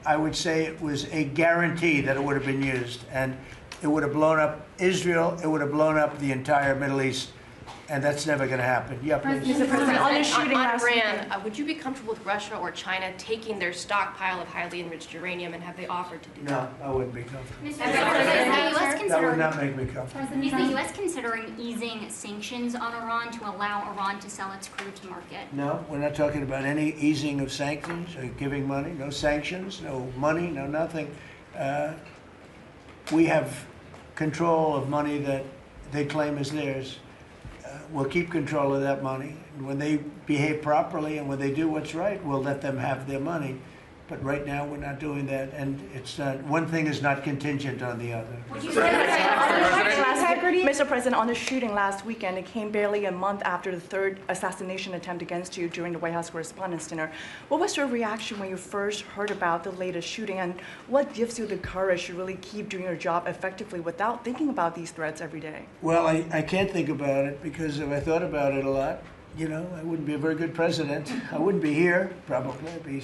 I would say it was a guarantee that it would have been used. And it would have blown up Israel. It would have blown up the entire Middle East. And that's never going to happen. Yeah, please. Mr. President, on the shooting on last Iran, weekend. would you be comfortable with Russia or China taking their stockpile of highly enriched uranium, and have they offered to do that? No, I wouldn't be comfortable. Mr. President, That would not make me comfortable. is the U.S. considering easing sanctions on Iran to allow Iran to sell its crude to market? No, we're not talking about any easing of sanctions or giving money. No sanctions, no money, no nothing. We have control of money that they claim is theirs. We'll keep control of that money. And when they behave properly and when they do what's right, we'll let them have their money. But right now, we're not doing that, and it's not, one thing is not contingent on the other. Mr. President, on the shooting last weekend, it came barely a month after the third assassination attempt against you during the White House Correspondents' Dinner. What was your reaction when you first heard about the latest shooting, and what gives you the courage to really keep doing your job effectively without thinking about these threats every day? Well, I can't think about it, because if I thought about it a lot, you know, I wouldn't be a very good president. I wouldn't be here, probably. I'd be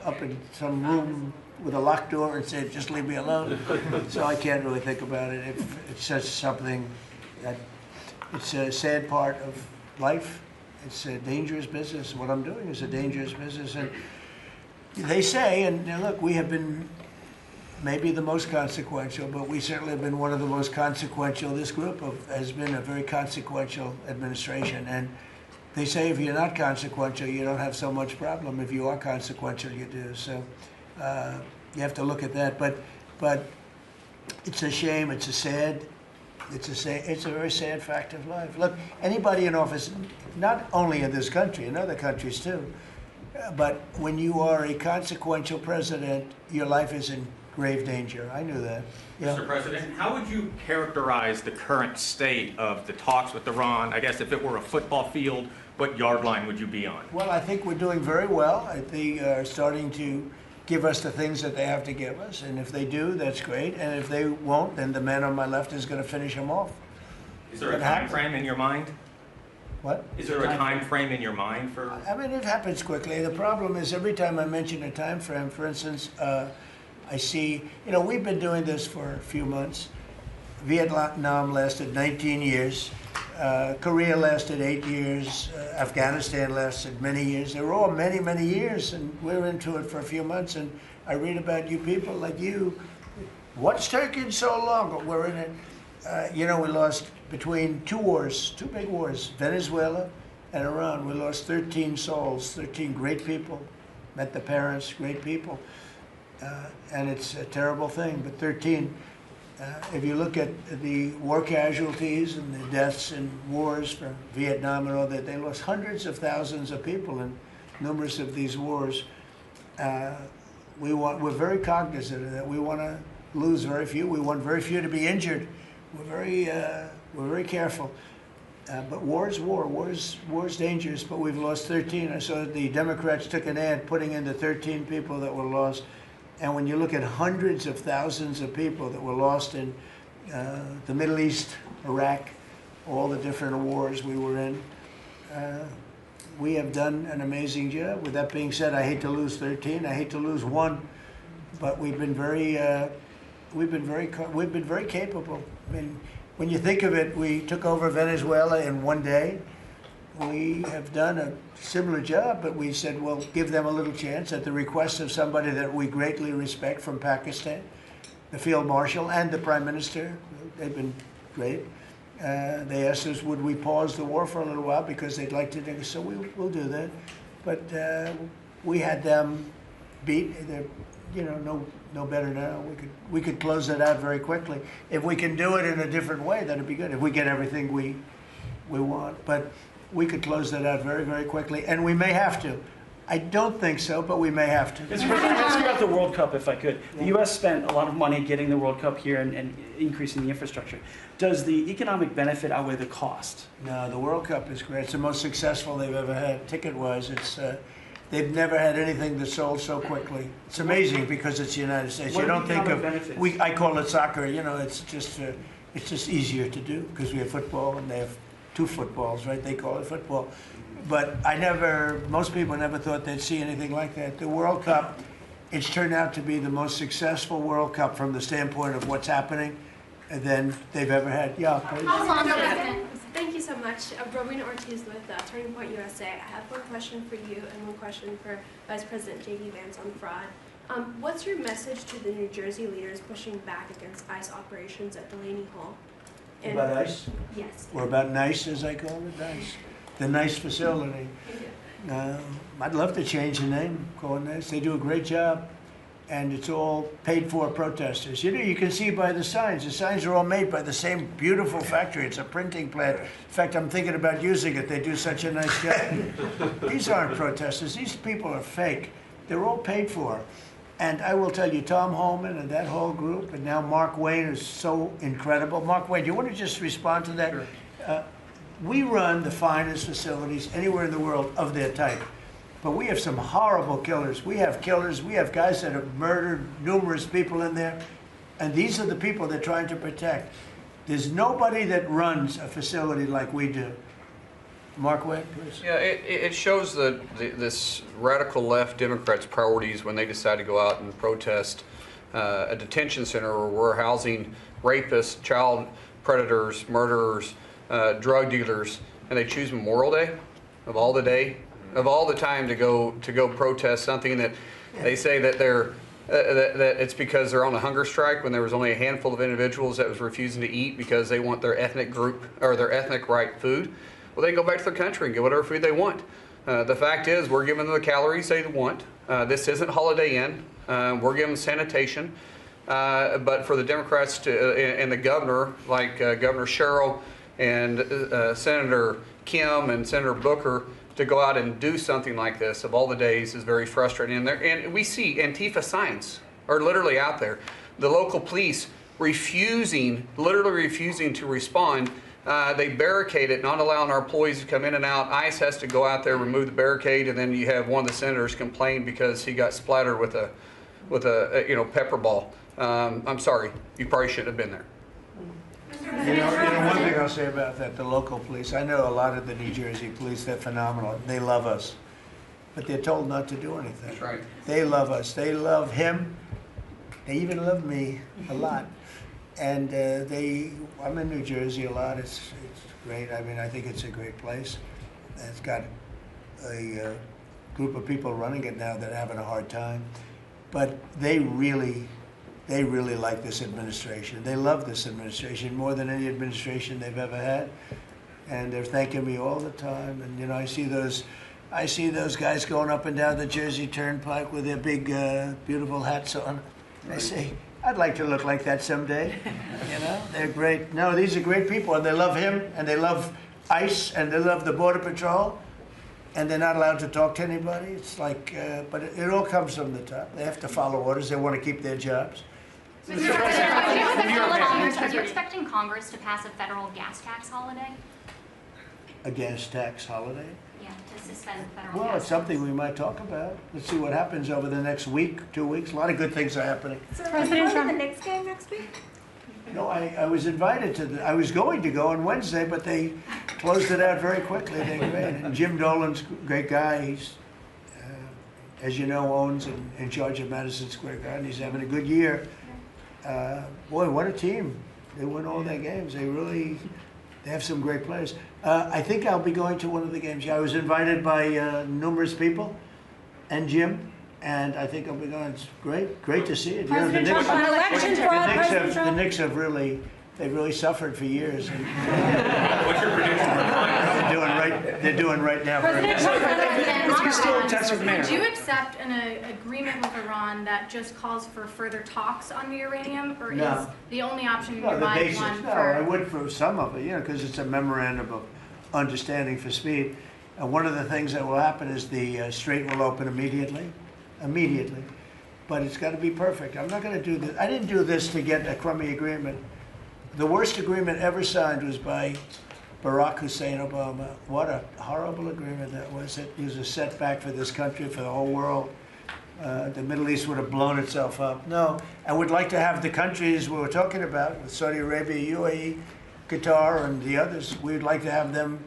up in some room with a locked door and say, just leave me alone. So I can't really think about it. It's just something that, it's a sad part of life. It's a dangerous business. What I'm doing is a dangerous business. And they say, and look, we have been maybe the most consequential, but we certainly have been one of the most consequential. This group has been a very consequential administration. And they say if you're not consequential, you don't have so much problem. If you are consequential, you do. So you have to look at that. But it's a shame. It's a very sad fact of life. Look, anybody in office, not only in this country, in other countries too, but when you are a consequential president, your life is in grave danger. I knew that. Yeah. Mr. President, how would you characterize the current state of the talks with Iran? I guess if it were a football field, what yard line would you be on? Well, I think we're doing very well. They are starting to give us the things that they have to give us. And if they do, that's great. And if they won't, then the man on my left is going to finish them off. Is there a time frame in your mind? What? Is there a time frame in your mind for? I mean, it happens quickly. The problem is every time I mention a time frame, for instance, I see, we've been doing this for a few months. Vietnam lasted 19 years. Korea lasted 8 years. Afghanistan lasted many years. They were all many, many years, and we're into it for a few months. And I read about you people like you. What's taking so long? We're in it. We lost between two big wars, Venezuela and Iran. We lost 13 souls, 13 great people. Met the parents, great people. And it's a terrible thing, but 13. If you look at the war casualties and the deaths in wars from Vietnam and all that, they lost hundreds of thousands of people in numerous of these wars. We're very cognizant of that. We want to lose very few. We want very few to be injured. We're very careful. But war is war. War is dangerous. But we've lost 13. I saw the Democrats took an ad putting in the 13 people that were lost. And when you look at hundreds of thousands of people that were lost in the Middle East, Iraq, all the different wars we were in, we have done an amazing job. With that being said, I hate to lose 13. I hate to lose one, but we've been very capable. I mean, when you think of it, we took over Venezuela in one day. We have done a similar job, but we said we'll give them a little chance at the request of somebody that we greatly respect from Pakistan, the Field Marshal and the Prime Minister. They've been great. They asked us, would we pause the war for a little while because they'd like to, so we'll do that. But we had them beat. They're, no better now. We could close it out very quickly. If we can do it in a different way, that'd be good. If we get everything we want, but we could close that out very, very quickly, and we may have to. I don't think so, but we may have to. Mr. President, let's about the World Cup, if I could. The U.S. spent a lot of money getting the World Cup here and increasing the infrastructure. Does the economic benefit outweigh the cost? No, the World Cup is great. It's the most successful they've ever had, ticket-wise. They've never had anything that sold so quickly. It's amazing because it's the United States. You don't think of I call it soccer. It's just easier to do because we have football and they have 2 footballs, right? They call it football. But most people never thought they'd see anything like that. The World Cup, it's turned out to be the most successful World Cup from the standpoint of what's happening than they've ever had. Yeah, please. Thank you so much. Rowena Ortiz with Turning Point USA. I have one question for you and one question for Vice President J.D. Vance on fraud. What's your message to the New Jersey leaders pushing back against ICE operations at Delaney Hall? About ICE? Yes. Or about NICE, as I call it, NICE. The NICE facility. I'd love to change the name, call it NICE. They do a great job, and it's all paid for protesters. You can see by the signs. The signs are all made by the same beautiful factory. It's a printing plant. In fact, I'm thinking about using it. They do such a nice job. These aren't protesters. These people are fake. They're all paid for. And I will tell you, Tom Holman and that whole group, and now Mark Wayne is so incredible. Mark Wayne, do you want to just respond to that? Sure. We run the finest facilities anywhere in the world of their type. But we have some horrible killers. We have guys that have murdered numerous people in there. And these are the people they're trying to protect. There's nobody that runs a facility like we do. Mark Wayne, please. Yeah, it shows this radical left Democrats' priorities when they decide to go out and protest a detention center where we're housing rapists, child predators, murderers, drug dealers, and they choose Memorial Day of all the time to go protest something that they say that that it's because they're on a hunger strike when there was only a handful of individuals that was refusing to eat because they want their ethnic group or their ethnic right food. Well, they can go back to their country and get whatever food they want. The fact is, we're giving them the calories they want. This isn't Holiday Inn. We're giving sanitation. But for the Democrats and the governor, like Governor Sherrill and Senator Kim and Senator Booker, to go out and do something like this of all the days is very frustrating. And we see Antifa signs are literally out there. The local police literally refusing to respond. They barricade it, not allowing our employees to come in and out. ICE has to go out there, remove the barricade, and then you have one of the senators complain because he got splattered with a pepper ball. I'm sorry, you probably shouldn't have been there. One thing I'll say about that, the local police, I know a lot of the New Jersey police, they're phenomenal. They love us, but they're told not to do anything. That's right. They love us. They love him. They even love me a lot. And I'm in New Jersey a lot. It's great. I mean, I think it's a great place. It's got a group of people running it now that are having a hard time. But they really like this administration. They love this administration more than any administration they've ever had. And they're thanking me all the time. And, you know, I see those guys going up and down the Jersey Turnpike with their big, beautiful hats on. I say, I'd like to look like that someday. You know, they're great. No, these are great people, and they love him, and they love ICE, and they love the Border Patrol, and they're not allowed to talk to anybody. It's like, but it all comes from the top. They have to follow orders. They want to keep their jobs. Mr. President, are you expecting Congress to pass a federal gas tax holiday? A gas tax holiday? Yeah, to suspend federal Well, gas it's something we might talk about. Let's see what happens over the next week, 2 weeks. A lot of good things are happening. So are you going to the Knicks game next week? No, I was invited to I was going to go on Wednesday, but they closed it out very quickly. They're great. And Jim Dolan's a great guy. He's, as you know, owns and in charge of Madison Square Garden. He's having a good year. Boy, what a team. They win all their games. They have some great players. I think I'll be going to one of the games. Yeah, I was invited by numerous people and Jim. And I think I'll be going. It's great to see it. President Trump, on election fraud, President Trump. The Knicks have really suffered for years. And What's your prediction? they're doing right now. President Trump, You're still in touch with the mayor. Would you accept an agreement with Iran that just calls for further talks on the uranium, or No. is the only option in No, your the mind basics. one No, for? I would for some of it, because it's a memorandum of understanding for speed. And one of the things that will happen is the strait will open immediately, but it's got to be perfect. I'm not going to do this. I didn't do this to get a crummy agreement. The worst agreement ever signed was by Barack Hussein Obama. What a horrible agreement that was. It was a setback for this country, for the whole world. The Middle East would have blown itself up. No, I would like to have the countries we were talking about, with Saudi Arabia, UAE, Qatar, and the others, we'd like to have them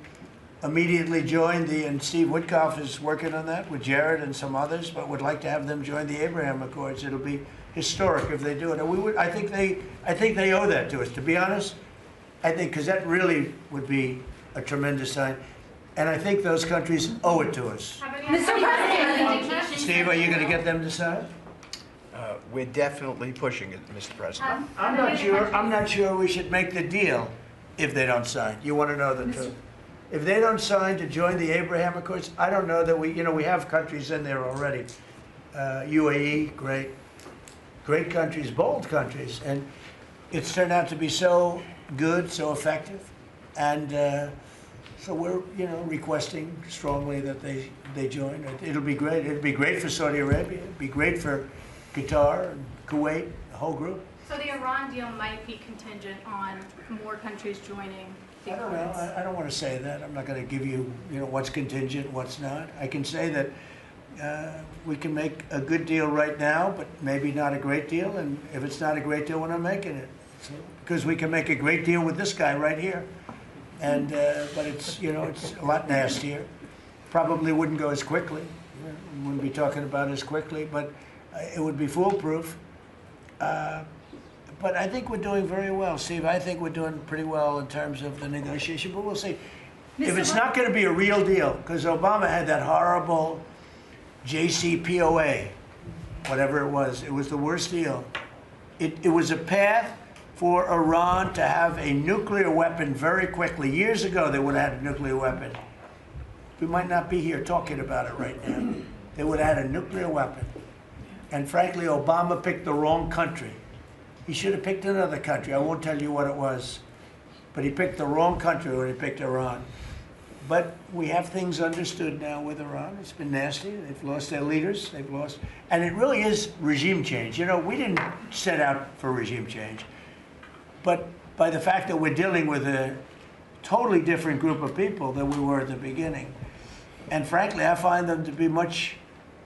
immediately join and Steve Witkoff is working on that with Jared and some others, but would like to have them join the Abraham Accords. It'll be historic if they do it. And I think they owe that to us, to be honest. I think, because that really would be a tremendous sign. And I think those countries owe it to us. Mr. President, Steve, are you going to get them to sign? We're definitely pushing it, Mr. President. I'm not sure we should make the deal if they don't sign. You want to know the truth? If they don't sign to join the Abraham Accords, I don't know that we have countries in there already. UAE, great countries, bold countries, and it's turned out to be so good, so effective, and so we're requesting strongly that they join. It'll be great. It'll be great for Saudi Arabia. It'll be great for Qatar and Kuwait, the whole group. so the Iran deal might be contingent on more countries joining the I don't know. accords. I don't want to say that. I'm not going to give you, what's contingent, what's not. I can say that we can make a good deal right now, but maybe not a great deal. And if it's not a great deal, we're not making it. So, because we can make a great deal with this guy right here. And but it's it's a lot nastier. Probably wouldn't go as quickly. We wouldn't be talking about as quickly, but it would be foolproof. But I think we're doing very well, Steve. I think we're doing pretty well in terms of the negotiation, but we'll see. If it's not going to be a real deal, because Obama had that horrible JCPOA, whatever it was the worst deal. It was a path for Iran to have a nuclear weapon very quickly. Years ago, they would have had a nuclear weapon. We might not be here talking about it right now. They would have had a nuclear weapon. And frankly, Obama picked the wrong country. He should have picked another country. I won't tell you what it was. But he picked the wrong country when he picked Iran. But we have things understood now with Iran. It's been nasty. They've lost their leaders. They've lost. And it really is regime change. We didn't set out for regime change. But by the fact that we're dealing with a totally different group of people than we were at the beginning. And frankly, I find them to be much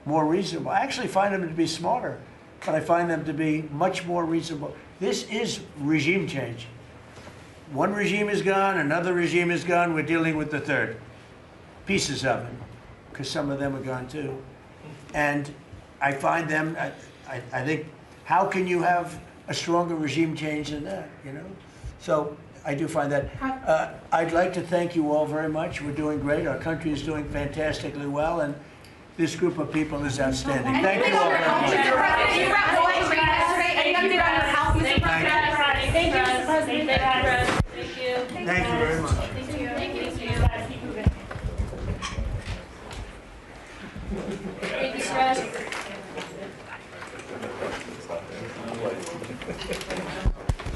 more reasonable. I actually find them to be smarter. But I find them to be much more reasonable. This is regime change. One regime is gone, another regime is gone, we're dealing with the third. Pieces of it, because some of them are gone too. And I find them, I think how can you have a stronger regime change than that, you know? So I do find that. I'd like to thank you all very much. We're doing great. Our country is doing fantastically well, and this group of people is outstanding. Thank you all very much. Thank you, Mr. President. Thank you very much. Thank you, Fred.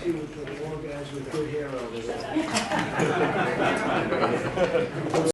See, we put more guys with good hair over there.